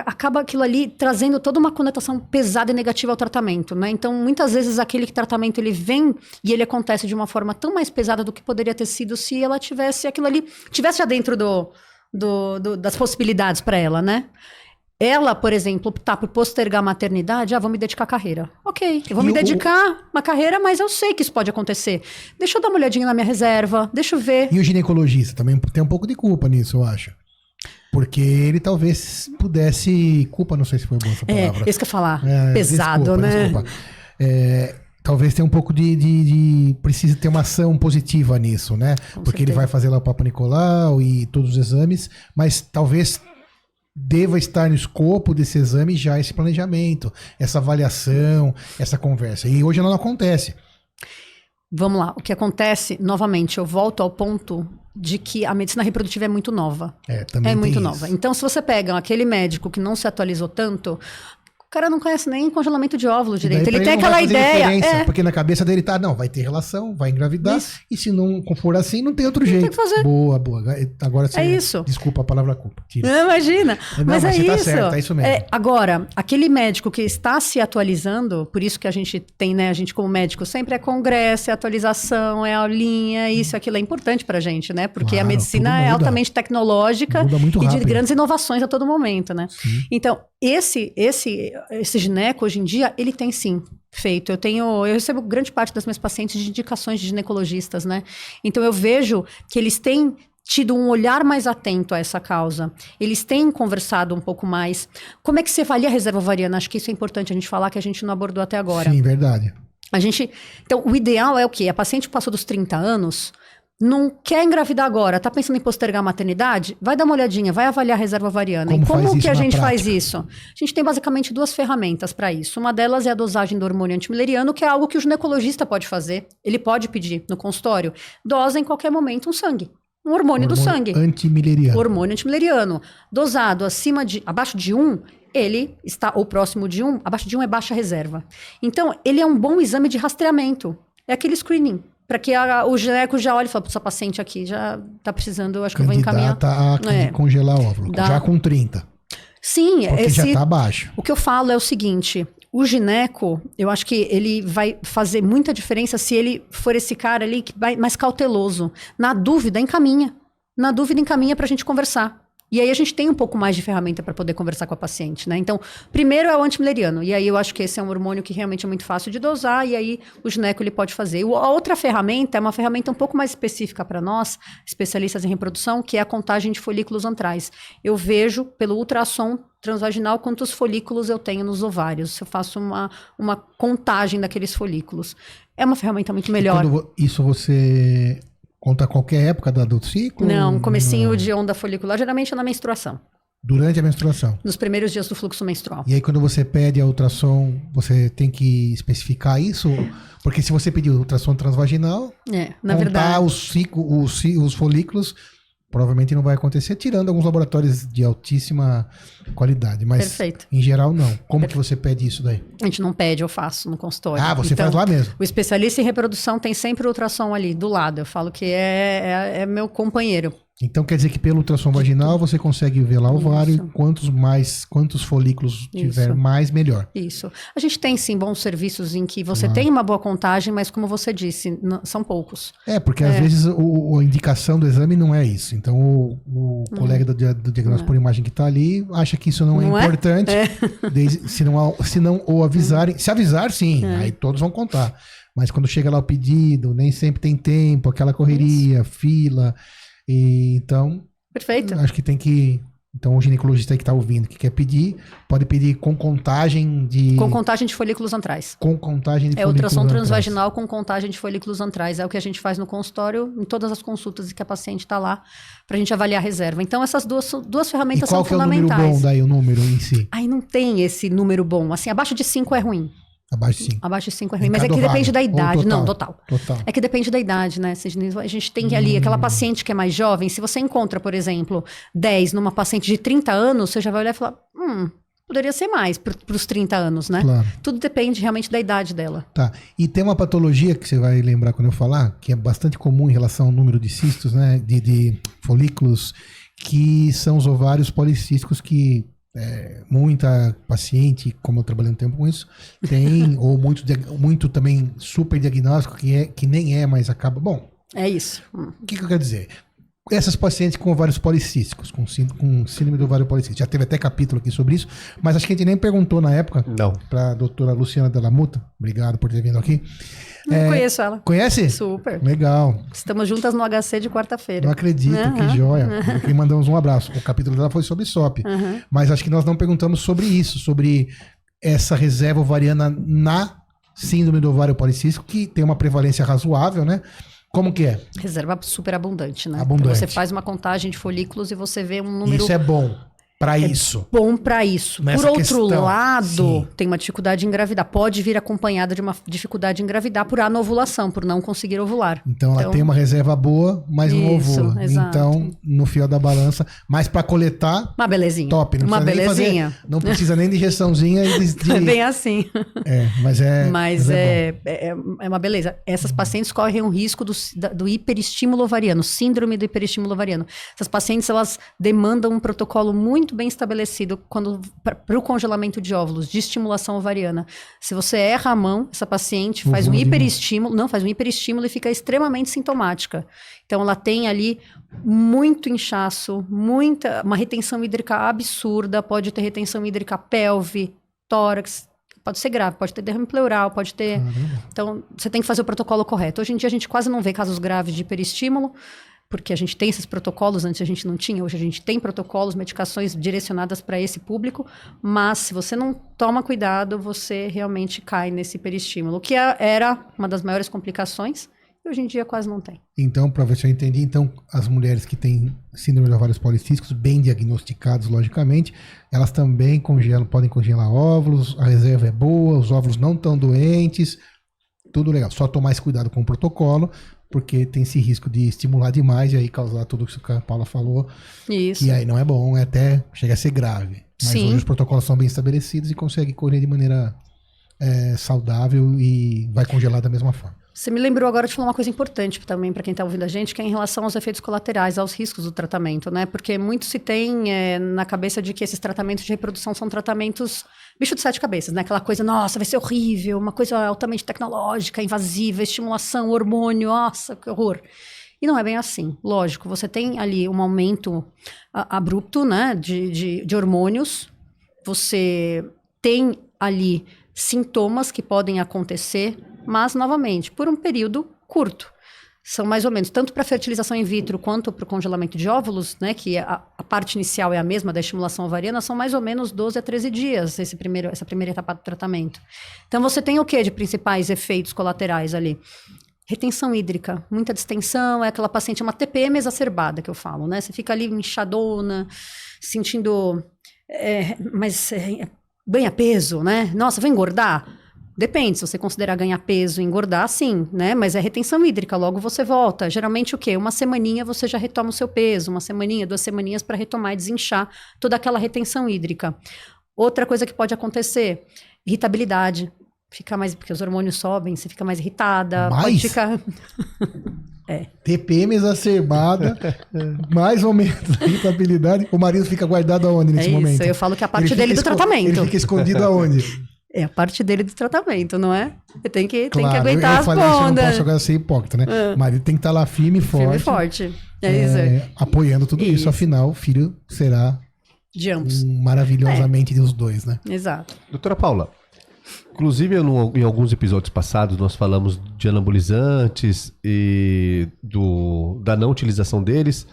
acaba aquilo ali trazendo toda uma conotação pesada e negativa ao tratamento, né? Então, muitas vezes, aquele tratamento, ele vem e ele acontece de uma forma tão mais pesada do que poderia ter sido se ela tivesse aquilo ali, tivesse já dentro das possibilidades para ela, né? Ela, por exemplo, optar por postergar a maternidade, vou me dedicar à carreira. Ok, eu vou me dedicar à carreira, mas eu sei que isso pode acontecer. Deixa eu dar uma olhadinha na minha reserva, deixa eu ver. E o ginecologista também tem um pouco de culpa nisso, eu acho. Porque ele talvez pudesse... Culpa, não sei se foi boa essa palavra. Isso que eu ia falar. Pesado, desculpa, né? Talvez tenha um pouco precisa ter uma ação positiva nisso, né? Com porque certeza. ele vai fazer lá o Papa Nicolau e todos os exames, mas talvez deva estar no escopo desse exame já esse planejamento, essa avaliação, essa conversa. E hoje não acontece. Vamos lá, o que acontece, novamente, eu volto ao ponto de que a medicina reprodutiva é muito nova. Também É muito tem nova. isso. Então, se você pega aquele médico que não se atualizou tanto, o cara não conhece nem congelamento de óvulos direito. Ele tem aquela ideia. Porque na cabeça dele não, vai ter relação, vai engravidar. Isso. E se não for assim, não tem outro jeito. Tem que fazer. Boa. Agora você. Isso. Desculpa a palavra culpa. Tira. Não, imagina. Mas você isso. tá certo, é isso mesmo. Agora, aquele médico que está se atualizando, por isso que a gente tem, né? A gente, como médico, sempre é congresso, é atualização, é aulinha, isso, aquilo é importante pra gente, né? Porque Claro, a medicina tudo é muda. altamente tecnológica Muda muito e de rápido. grandes inovações a todo momento, né? Sim. Então, esse gineco, hoje em dia, ele tem sim feito. Eu recebo grande parte das minhas pacientes de indicações de ginecologistas, né? Então eu vejo que eles têm tido um olhar mais atento a essa causa. Eles têm conversado um pouco mais. Como é que você avalia a reserva ovariana? Acho que isso é importante a gente falar, que a gente não abordou até agora. Sim, verdade. Então, o ideal é o quê? A paciente passou dos 30 anos, não quer engravidar agora, tá pensando em postergar a maternidade? Vai dar uma olhadinha, vai avaliar a reserva ovariana. Como E como faz que isso a na gente faz prática? isso? A gente tem basicamente 2 ferramentas para isso. Uma delas é a dosagem do hormônio antimileriano, que é algo que o ginecologista pode fazer. Ele pode pedir no consultório. Dosa em qualquer momento um sangue. Um hormônio do sangue. Antimileriano. Hormônio antimileriano. Dosado abaixo de 1, ele está, ou próximo de 1, abaixo de 1 é baixa reserva. Então, ele é um bom exame de rastreamento. É aquele screening. Para que o gineco já olhe e fale, essa paciente aqui já está precisando, eu acho que eu vou encaminhar. Candidata a congelar óvulo. Já com 30. Sim. Porque já está baixo. O que eu falo é o seguinte, o gineco, eu acho que ele vai fazer muita diferença se ele for esse cara ali que vai mais cauteloso. Na dúvida, encaminha. Para a gente conversar. E aí a gente tem um pouco mais de ferramenta para poder conversar com a paciente, né? Então, primeiro é o antimileriano. E aí eu acho que esse é um hormônio que realmente é muito fácil de dosar. E aí o gineco ele pode fazer. A outra ferramenta é uma ferramenta um pouco mais específica para nós, especialistas em reprodução, que é a contagem de folículos antrais. Eu vejo pelo ultrassom transvaginal quantos folículos eu tenho nos ovários. Eu faço uma contagem daqueles folículos. É uma ferramenta muito melhor. Isso você... Conta qualquer época do ciclo? Não, comecinho de onda folicular, geralmente é na menstruação. Durante a menstruação? Nos primeiros dias do fluxo menstrual. E aí quando você pede a ultrassom, você tem que especificar isso? Porque se você pedir ultrassom transvaginal, na verdade, os folículos, provavelmente não vai acontecer, tirando alguns laboratórios de altíssima qualidade. Mas, perfeito. Em geral, não. Como que você pede isso daí? A gente não pede, eu faço no consultório. Você faz lá mesmo? O especialista em reprodução tem sempre o ultrassom ali, do lado. Eu falo que é meu companheiro. Então quer dizer que pelo ultrassom vaginal você consegue ver lá o ovário, quantos folículos tiver mais, melhor. Isso. A gente tem sim bons serviços em que você tem uma boa contagem, mas como você disse, são poucos. Porque às vezes a indicação do exame não é isso. Então o colega do diagnóstico por imagem que está ali acha que isso não é importante, se não o avisarem. Se avisar, sim, aí todos vão contar. Mas quando chega lá o pedido, nem sempre tem tempo, aquela correria, fila... Então, perfeito. Acho que tem que... Então, o ginecologista aí que está ouvindo, que quer pedir, pode pedir com contagem de... Com contagem de folículos antrais. Com contagem de folículos ultrassom antrais. transvaginal com contagem de folículos antrais. É o que a gente faz no consultório, em todas as consultas que a paciente está lá, para a gente avaliar a reserva. Então, essas duas ferramentas são fundamentais. E qual que é o número bom daí, o número em si? Aí não tem esse número bom. Assim, abaixo de 5 é ruim. Abaixo de 5. Abaixo de 5 é ruim. Mas é que depende da idade. Não, total. É que depende da idade, né? A gente tem ali aquela paciente que é mais jovem. Se você encontra, por exemplo, 10 numa paciente de 30 anos, você já vai olhar e falar, Poderia ser mais, para os 30 anos, né? Claro. Tudo depende realmente da idade dela. Tá. E tem uma patologia que você vai lembrar quando eu falar, que é bastante comum em relação ao número de cistos, né? De folículos, que são os ovários policísticos que muita paciente, como eu trabalhei um tempo com isso, tem, ou muito também super diagnóstico, que nem é, mas acaba. Bom. É isso. O que eu quero dizer? Essas pacientes com ovários policísticos, com síndrome do ovário policístico. Já teve até capítulo aqui sobre isso, mas acho que a gente nem perguntou na época. Não. Para a doutora Luciana Della Muta. Obrigado por ter vindo aqui. Não conheço ela. Conhece? Super. Legal. Estamos juntas no HC de quarta-feira. Não acredito, que joia. Aqui mandamos um abraço. O capítulo dela foi sobre SOP. Mas acho que nós não perguntamos sobre isso, sobre essa reserva ovariana na síndrome do ovário policístico, que tem uma prevalência razoável, né? Como que é? Reserva super abundante, né? Abundante. Você faz uma contagem de folículos e você vê um número... Isso é bom para isso. Bom para isso. Nessa Por outro questão, lado, sim. tem uma dificuldade em engravidar. Pode vir acompanhada de uma dificuldade em engravidar por anovulação, por não conseguir ovular. Então ela tem uma reserva boa, mas não Isso, ovula. exato. Então, no fiel da balança, mas para coletar, Uma belezinha. top. Não Uma precisa nem belezinha. fazer, não precisa nem de injeçãozinha e É bem assim. mas é. Mas é é uma beleza. Essas pacientes correm o risco do hiperestímulo ovariano, síndrome do hiperestímulo ovariano. Essas pacientes, elas demandam um protocolo muito bem estabelecido para o congelamento de óvulos, de estimulação ovariana. Se você erra a mão, essa paciente faz um hiperestímulo, e fica extremamente sintomática. Então, ela tem ali muito inchaço, uma retenção hídrica absurda, pode ter retenção hídrica pelve, tórax, pode ser grave, pode ter derrame pleural, pode ter... Caramba. Então, você tem que fazer o protocolo correto. Hoje em dia, a gente quase não vê casos graves de hiperestímulo, porque a gente tem esses protocolos, antes a gente não tinha, hoje a gente tem protocolos, medicações direcionadas para esse público, mas se você não toma cuidado, você realmente cai nesse hiperestímulo, que era uma das maiores complicações, e hoje em dia quase não tem. Então, para ver se eu entendi, então as mulheres que têm síndrome de ovários policísticos, bem diagnosticados, logicamente, elas também podem congelar óvulos, a reserva é boa, os óvulos não estão doentes, tudo legal. Só tomar esse cuidado com o protocolo, porque tem esse risco de estimular demais e aí causar tudo isso que a Paula falou. Isso. E aí não é bom, até chega a ser grave. Mas Sim. hoje os protocolos são bem estabelecidos e consegue correr de maneira saudável e vai congelar da mesma forma. Você me lembrou agora de falar uma coisa importante também para quem está ouvindo a gente, que é em relação aos efeitos colaterais, aos riscos do tratamento, né? Porque muito se tem na cabeça de que esses tratamentos de reprodução são tratamentos bicho de 7 cabeças, né? Aquela coisa, nossa, vai ser horrível, uma coisa altamente tecnológica, invasiva, estimulação, hormônio, nossa, que horror. E não é bem assim. Lógico, você tem ali um aumento abrupto, né, de hormônios, você tem ali sintomas que podem acontecer, mas, novamente, por um período curto. São mais ou menos, tanto para fertilização in vitro quanto para o congelamento de óvulos, né, que a parte inicial é a mesma da estimulação ovariana, são mais ou menos 12 a 13 dias essa primeira etapa do tratamento. Então, você tem o que de principais efeitos colaterais ali? Retenção hídrica, muita distensão, é aquela paciente, uma TPM exacerbada que eu falo, né? Você fica ali inchadona, sentindo, ganha peso, né? Nossa, vou engordar? Depende, se você considerar ganhar peso e engordar, sim, né? Mas é retenção hídrica, logo você volta. Geralmente o quê? Uma semaninha você já retoma o seu peso, uma semaninha, 2 semaninhas para retomar e desinchar toda aquela retenção hídrica. Outra coisa que pode acontecer, irritabilidade. Fica mais, porque os hormônios sobem, você fica mais irritada. Mais? Pode ficar... TPM exacerbada, mais ou menos irritabilidade. O marido fica guardado aonde nesse momento? Eu falo que é a parte dele do tratamento. Ele fica escondido aonde? É a parte dele do tratamento, não é? Você tem que eu aguentar as falei isso, eu não pontas. posso agora ser hipócrita, né? O marido tem que estar lá firme e forte. Firme e forte. É isso. Apoiando tudo isso. Isso. Afinal, o filho será De ambos. maravilhosamente dos dois, né? Exato. Doutora Paula, inclusive em alguns episódios passados nós falamos de anabolizantes e da não utilização deles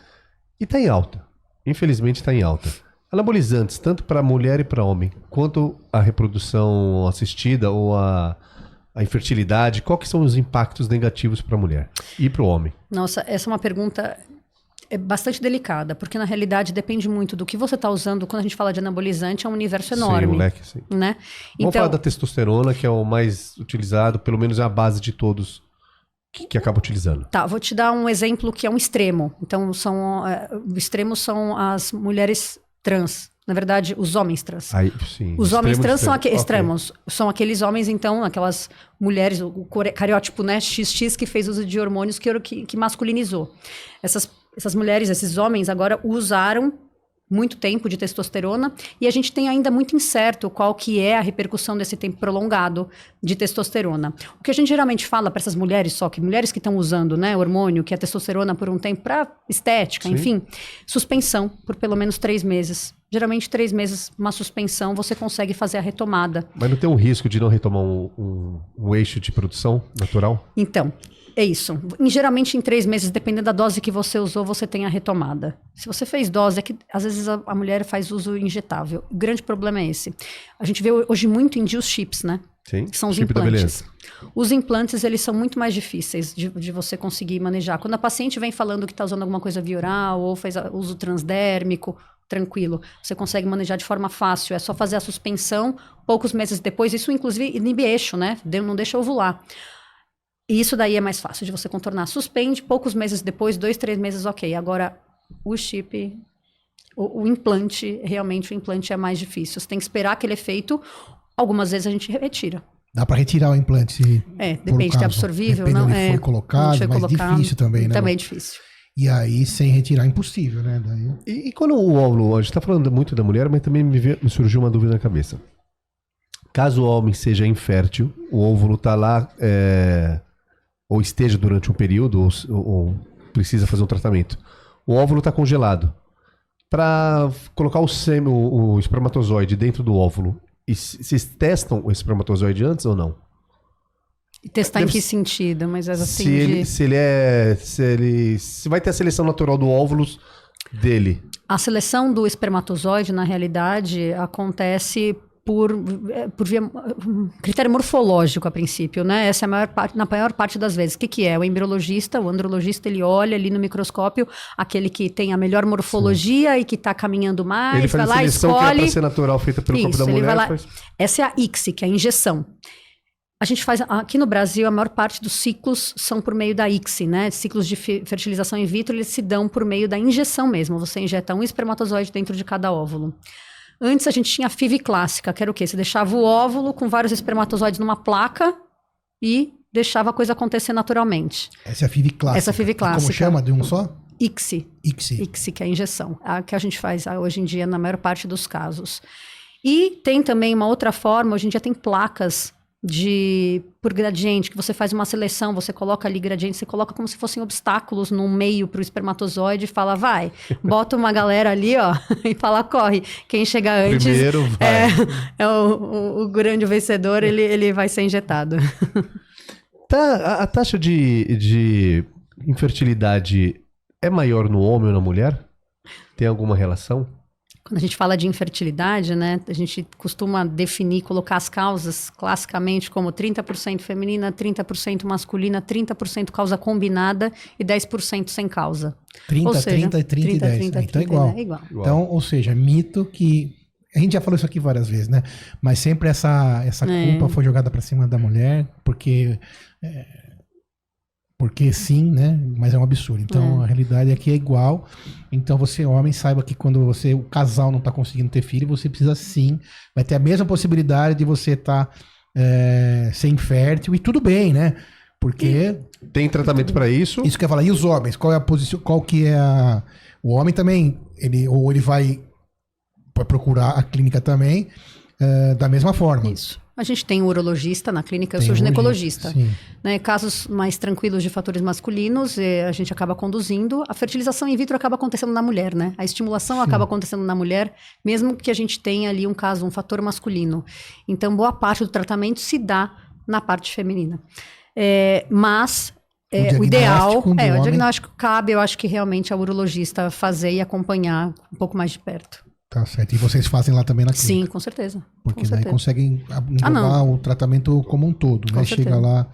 e está em alta. Infelizmente está em alta. Anabolizantes, tanto para mulher e para homem, quanto a reprodução assistida ou a infertilidade, quais que são os impactos negativos para a mulher e para o homem? Nossa, essa é uma pergunta bastante delicada, porque na realidade depende muito do que você está usando. Quando a gente fala de anabolizante, é um universo enorme. Sim, o leque, sim. Né? Vamos falar da testosterona, que é o mais utilizado, pelo menos é a base de todos que acaba utilizando. Tá, vou te dar um exemplo que é um extremo. Então, o extremo são as mulheres trans, Na verdade, os homens trans. Aí, sim, Os homens trans são Ok. extremos. São aqueles homens, então, aquelas mulheres, o cariótipo, né, XX, que fez uso de hormônios que masculinizou. Essas mulheres, esses homens, agora usaram muito tempo de testosterona e a gente tem ainda muito incerto qual que é a repercussão desse tempo prolongado de testosterona. O que a gente geralmente fala para essas mulheres, só que mulheres que estão usando, né, hormônio, que é testosterona por um tempo para estética, Sim. enfim, suspensão por pelo menos 3 meses. Geralmente 3 meses, uma suspensão, você consegue fazer a retomada. Mas não tem um risco de não retomar um eixo de produção natural? Então, é isso. Geralmente em 3 meses, dependendo da dose que você usou, você tem a retomada. Se você fez dose, é que às vezes a mulher faz uso injetável. O grande problema é esse. A gente vê hoje muito em os chips, né? Sim. Que são os Chip da implantes. beleza. Os implantes, eles são muito mais difíceis de você conseguir manejar. Quando a paciente vem falando que está usando alguma coisa via oral ou fez uso transdérmico, tranquilo, você consegue manejar de forma fácil. É só fazer a suspensão, poucos meses depois. Isso, inclusive, inibe eixo, né? Não deixa ovular. E isso daí é mais fácil de você contornar. Suspende, poucos meses depois, 2, 3 meses, ok. Agora, o chip, o implante, realmente o implante é mais difícil. Você tem que esperar aquele efeito. Algumas vezes a gente retira. Dá para retirar o implante se Depende se é absorvível, depende não onde é. foi colocado, foi mas colocado, difícil também, né? Também é difícil. E aí, sem retirar, é impossível, né? Daí... E quando o óvulo, a gente tá falando muito da mulher, mas também me surgiu uma dúvida na cabeça. Caso o homem seja infértil, o óvulo tá lá, ou esteja durante um período, ou precisa fazer um tratamento. O óvulo tá congelado. Para colocar o espermatozoide dentro do óvulo, e vocês testam o espermatozoide antes ou não? E testar em que sentido? Mas assim, se vai ter a seleção natural do óvulo dele. A seleção do espermatozoide, na realidade, acontece por critério morfológico, a princípio, né? Essa é a na maior parte das vezes. O que é? O embriologista, o andrologista, ele olha ali no microscópio aquele que tem a melhor morfologia. Sim. E que está caminhando mais, ele faz vai lá, seleção escolhe... que é para ser natural, feita pelo corpo da mulher. Essa é a ICSI, que é a injeção. A gente faz, aqui no Brasil, a maior parte dos ciclos são por meio da ICSI, né? Ciclos de fertilização in vitro, eles se dão por meio da injeção mesmo. Você injeta um espermatozoide dentro de cada óvulo. Antes a gente tinha a FIV clássica, que era o quê? Você deixava o óvulo com vários espermatozoides numa placa e deixava a coisa acontecer naturalmente. Essa é a FIV clássica. Essa é a FIV clássica. Como chama? De um só? ICSI. ICSI. ICSI, que é a injeção. A que a gente faz hoje em dia na maior parte dos casos. E tem também uma outra forma, hoje em dia tem placas por gradiente, que você faz uma seleção, você coloca ali gradiente, você coloca como se fossem obstáculos no meio para o espermatozoide e fala, vai, bota uma galera ali, ó, e fala, corre. Quem chegar antes primeiro vai. É o grande vencedor, ele vai ser injetado. Tá, a taxa de infertilidade é maior no homem ou na mulher? Tem alguma relação? Quando a gente fala de infertilidade, né, a gente costuma definir, colocar as causas classicamente como 30% feminina, 30% masculina, 30% causa combinada e 10% sem causa. 30, ou seja, 30 e 30 e 10. 30, então é igual. É igual. Então, ou seja, mito que... A gente já falou isso aqui várias vezes, né? Mas sempre essa culpa foi jogada pra cima da mulher, porque sim, né? Mas é um absurdo. Então, a realidade é que é igual. Então, você, homem, saiba que quando o casal não tá conseguindo ter filho, você precisa sim, vai ter a mesma possibilidade de você ser infértil e tudo bem, né? Porque... Tem tratamento para isso? Isso que eu ia falar. E os homens? Qual é a posição? Qual que é a... O homem também, ele vai procurar a clínica também da mesma forma. Isso. A gente tem um urologista na clínica, eu sou ginecologista. Né, casos mais tranquilos de fatores masculinos, a gente acaba conduzindo. A fertilização in vitro acaba acontecendo na mulher, né? A estimulação acaba acontecendo na mulher, mesmo que a gente tenha ali um fator masculino. Então, boa parte do tratamento se dá na parte feminina. Mas o ideal... o diagnóstico cabe, eu acho que realmente a urologista fazer e acompanhar um pouco mais de perto. Tá certo. E vocês fazem lá também na clínica? Sim, com certeza. Porque daí conseguem englobar o tratamento como um todo, né? Chega lá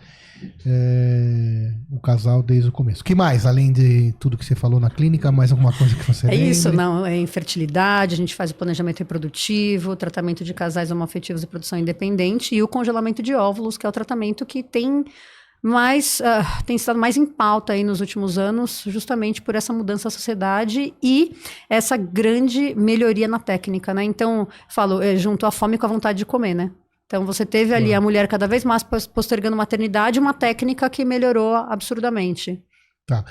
o casal desde o começo. O que mais? Além de tudo que você falou na clínica, mais alguma coisa que você lembre? Isso, não. É infertilidade, a gente faz o planejamento reprodutivo, o tratamento de casais homoafetivos e produção independente e o congelamento de óvulos, que é o tratamento que tem mas tem estado mais em pauta aí nos últimos anos, justamente por essa mudança da sociedade e essa grande melhoria na técnica, né? Então, juntou a fome com a vontade de comer, né? Então, você teve ali a mulher cada vez mais postergando maternidade, uma técnica que melhorou absurdamente. Tá.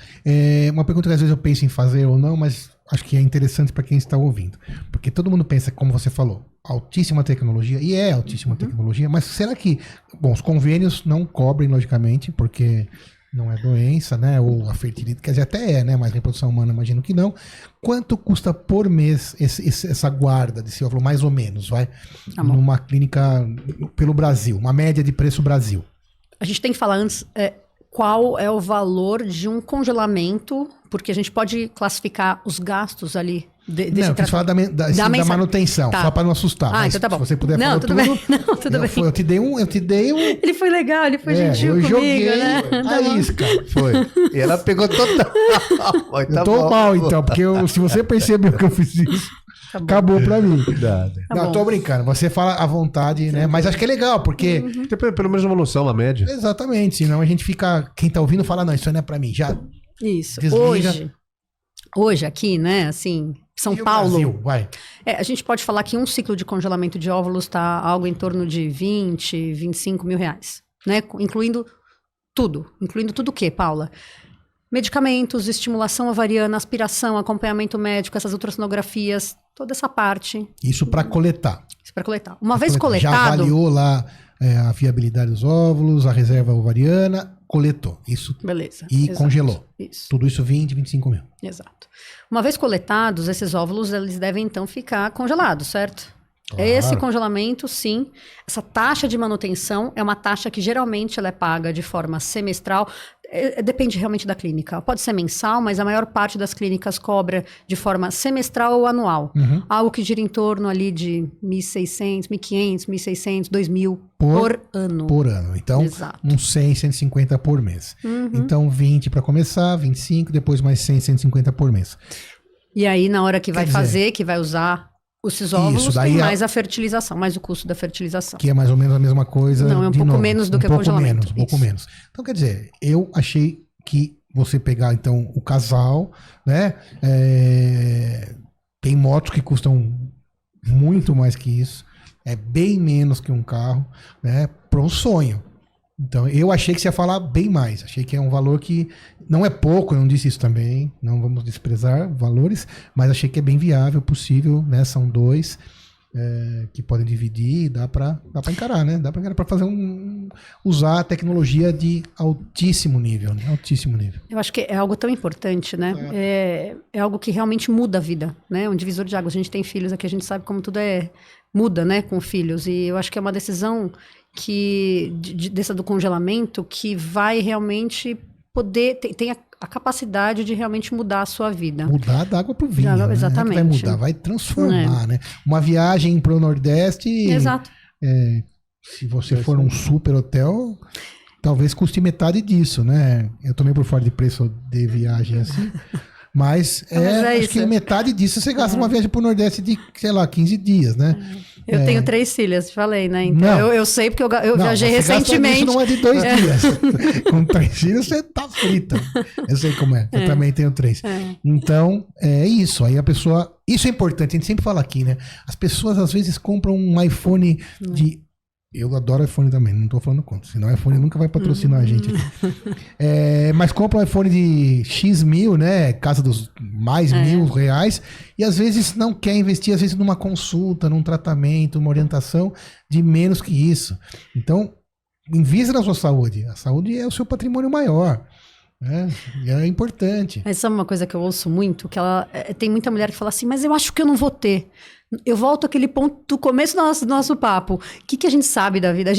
Uma pergunta que às vezes eu penso em fazer ou não, mas acho que é interessante para quem está ouvindo. Porque todo mundo pensa, como você falou, altíssima tecnologia, e é altíssima tecnologia, mas será que, bom, os convênios não cobrem, logicamente, porque não é doença, né, ou a fertilidade, quer dizer, até é, né, mas reprodução humana, imagino que não. Quanto custa por mês essa guarda desse óvulo, mais ou menos, vai? Numa clínica pelo Brasil, uma média de preço Brasil. A gente tem que falar antes... qual é o valor de um congelamento, porque a gente pode classificar os gastos ali desse não, eu quis falar da manutenção, tá. Só para não assustar. Então tá bom. Se você puder falar tudo bem. Não, tudo bem. Eu te dei um... Ele foi legal, ele foi gentil comigo, joguei né? a isca. Foi. E ela pegou total. Eu tô mal, então, porque se você percebeu que eu fiz isso, acabou pra mim. Não, tô brincando. Você fala à vontade, né? Mas acho que é legal, porque... Tem pelo menos uma noção na média. Exatamente, senão a gente fica... Quem tá ouvindo fala, não, isso não é pra mim. Já isso. Desliga. Hoje aqui, né, assim, São E Paulo... Brasil, vai. A gente pode falar que um ciclo de congelamento de óvulos está algo em torno de 20, 25 mil reais, né? Incluindo tudo. Incluindo tudo o quê, Paula? Medicamentos, estimulação ovariana, aspiração, acompanhamento médico, essas ultrassonografias, toda essa parte. Isso para coletar. Isso para coletar. Uma vez coletado... Já avaliou lá a viabilidade dos óvulos, a reserva ovariana, coletou. Isso. Beleza. E exato, congelou. Isso. Tudo isso 20, 25 mil. Exato. Uma vez coletados, esses óvulos, eles devem então ficar congelados, certo? Claro. Esse congelamento, sim. Essa taxa de manutenção é uma taxa que geralmente ela é paga de forma semestral. Depende realmente da clínica. Pode ser mensal, mas a maior parte das clínicas cobra de forma semestral ou anual. Uhum. Algo que gira em torno ali de 1.600, 1.500, 1.600, 2.000 por ano. Por ano. Então, Exato. uns 100, 150 por mês. Uhum. Então, 20 para começar, 25, depois mais 100, 150 por mês. E aí, na hora que vai dizer, fazer, que vai usar esses óvulos, isso, daí tem mais a fertilização, mais o custo da fertilização. Que é mais ou menos a mesma coisa. Não, é um pouco menos do que o congelamento. Um pouco menos. Então, quer dizer, eu achei que você pegar, então, o casal, né? Tem motos que custam muito mais que isso. É bem menos que um carro, né? Para um sonho. Então, eu achei que você ia falar bem mais. Achei que é um valor que não é pouco, eu não disse isso também. Não vamos desprezar valores, mas achei que é bem viável, possível, né? São dois que podem dividir e dá para encarar, né? Dá para encarar para fazer usar a tecnologia de altíssimo nível, né? Altíssimo nível. Eu acho que é algo tão importante, né? É algo que realmente muda a vida, né? Um divisor de águas. A gente tem filhos aqui, a gente sabe como tudo muda, né? Com filhos. E eu acho que é uma decisão dessa do congelamento que vai realmente poder tem a capacidade de realmente mudar a sua vida. Mudar da água pro vinho, né? Exatamente. Vai mudar, vai transformar, né? Uma viagem pro Nordeste, exato. Se você for num super hotel, talvez custe metade disso, né? Eu tomei por fora de preço de viagem assim, mas acho que metade disso você gasta numa viagem pro Nordeste de, sei lá, 15 dias, né? Eu tenho 3 filhas, te falei, né? Então eu sei porque eu viajei recentemente. Isso não é de 2 dias. Com 3 filhos você tá frita. Eu sei como é. Eu também tenho 3. Então, é isso. Aí a pessoa... Isso é importante, a gente sempre fala aqui, né? As pessoas às vezes compram um iPhone de... Eu adoro iPhone também, não tô falando contra. Senão o iPhone nunca vai patrocinar a gente aqui. Mas compra um iPhone de X mil, né? Casa dos mais R$1.000. E às vezes não quer investir, às vezes, numa consulta, num tratamento, uma orientação de menos que isso. Então, invista na sua saúde. A saúde é o seu patrimônio maior. É importante. Mas sabe uma coisa que eu ouço muito? Que tem muita mulher que fala assim, mas eu acho que eu não vou ter. Eu volto àquele ponto do começo do nosso papo. O que a gente sabe da vida?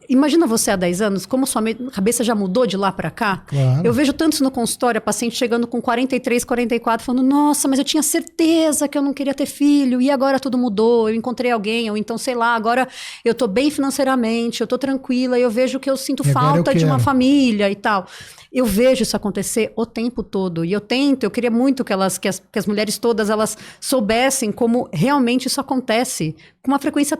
Imagina você há 10 anos, como sua cabeça já mudou de lá pra cá. Claro. Eu vejo tantos no consultório, a paciente chegando com 43, 44, falando, nossa, mas eu tinha certeza que eu não queria ter filho, e agora tudo mudou, eu encontrei alguém, ou então, sei lá, agora eu tô bem financeiramente, eu tô tranquila, e eu vejo que eu sinto falta de uma família e tal. Eu vejo isso acontecer o tempo todo. E eu queria muito que as mulheres todas, elas soubessem como realmente isso acontece com uma frequência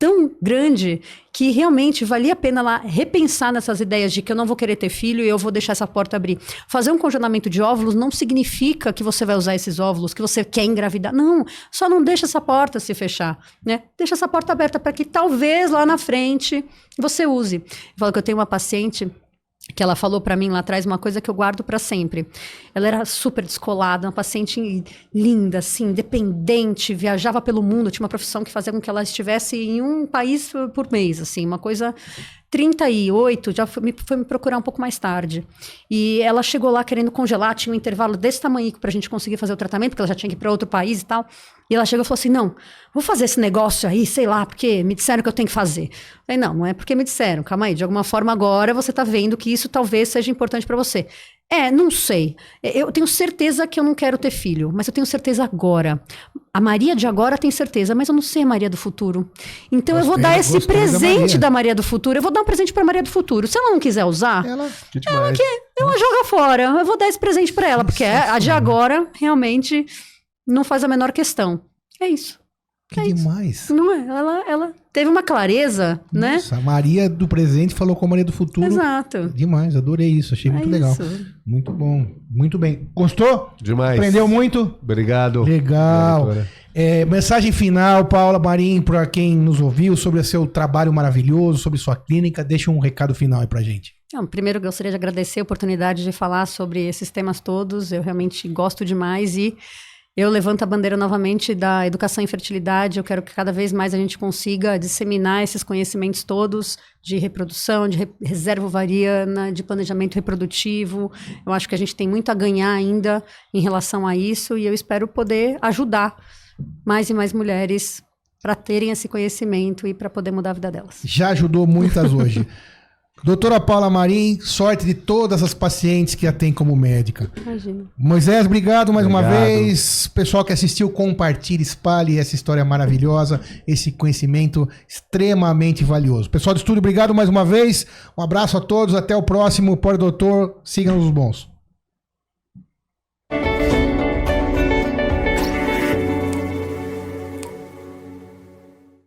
tão grande que realmente valia a pena lá repensar nessas ideias de que eu não vou querer ter filho e eu vou deixar essa porta abrir. Fazer um congelamento de óvulos não significa que você vai usar esses óvulos, que você quer engravidar. Não, só não deixa essa porta se fechar, né? Deixa essa porta aberta para que talvez lá na frente você use. Eu falo que eu tenho uma paciente que ela falou para mim lá atrás uma coisa que eu guardo para sempre. Ela era super descolada, uma paciente linda, assim, independente, viajava pelo mundo, tinha uma profissão que fazia com que ela estivesse em um país por mês, assim, uma coisa... 38, já foi me procurar um pouco mais tarde. E ela chegou lá querendo congelar, tinha um intervalo desse tamanho pra gente conseguir fazer o tratamento, porque ela já tinha que ir pra outro país e tal. E ela chegou e falou assim, não, vou fazer esse negócio aí, sei lá, porque me disseram que eu tenho que fazer. Eu falei, não é porque me disseram, calma aí, de alguma forma agora você tá vendo que isso talvez seja importante pra você. Não sei. Eu tenho certeza que eu não quero ter filho, mas eu tenho certeza agora. A Maria de agora tem certeza, mas eu não sei a Maria do futuro. Então eu vou dar esse presente da Maria do futuro. Eu vou dar um presente pra Maria do futuro. Se ela não quiser usar, ela joga fora. Eu vou dar esse presente pra ela, porque a de agora realmente não faz a menor questão. É isso. Que demais. Isso. Não é? Ela teve uma clareza, né? Nossa, a Maria do presente falou com a Maria do futuro. Exato. Demais, adorei isso, achei muito legal. Muito bom, muito bem. Gostou? Demais. Aprendeu muito? Obrigado. Legal. Mensagem final, Paula Marim, para quem nos ouviu, sobre o seu trabalho maravilhoso, sobre sua clínica, deixa um recado final aí pra gente. Primeiro, eu gostaria de agradecer a oportunidade de falar sobre esses temas todos. Eu realmente gosto demais e eu levanto a bandeira novamente da educação em fertilidade. Eu quero que cada vez mais a gente consiga disseminar esses conhecimentos todos de reprodução, de reserva ovariana, de planejamento reprodutivo. Eu acho que a gente tem muito a ganhar ainda em relação a isso e eu espero poder ajudar mais e mais mulheres para terem esse conhecimento e para poder mudar a vida delas. Já ajudou muitas hoje. Doutora Paula Marim, sorte de todas as pacientes que a tem como médica. Imagina. Moisés, obrigado mais uma vez. Pessoal que assistiu, compartilhe, espalhe essa história maravilhosa, esse conhecimento extremamente valioso. Pessoal do estúdio, obrigado mais uma vez. Um abraço a todos, até o próximo. Pode, doutor, sigam os bons.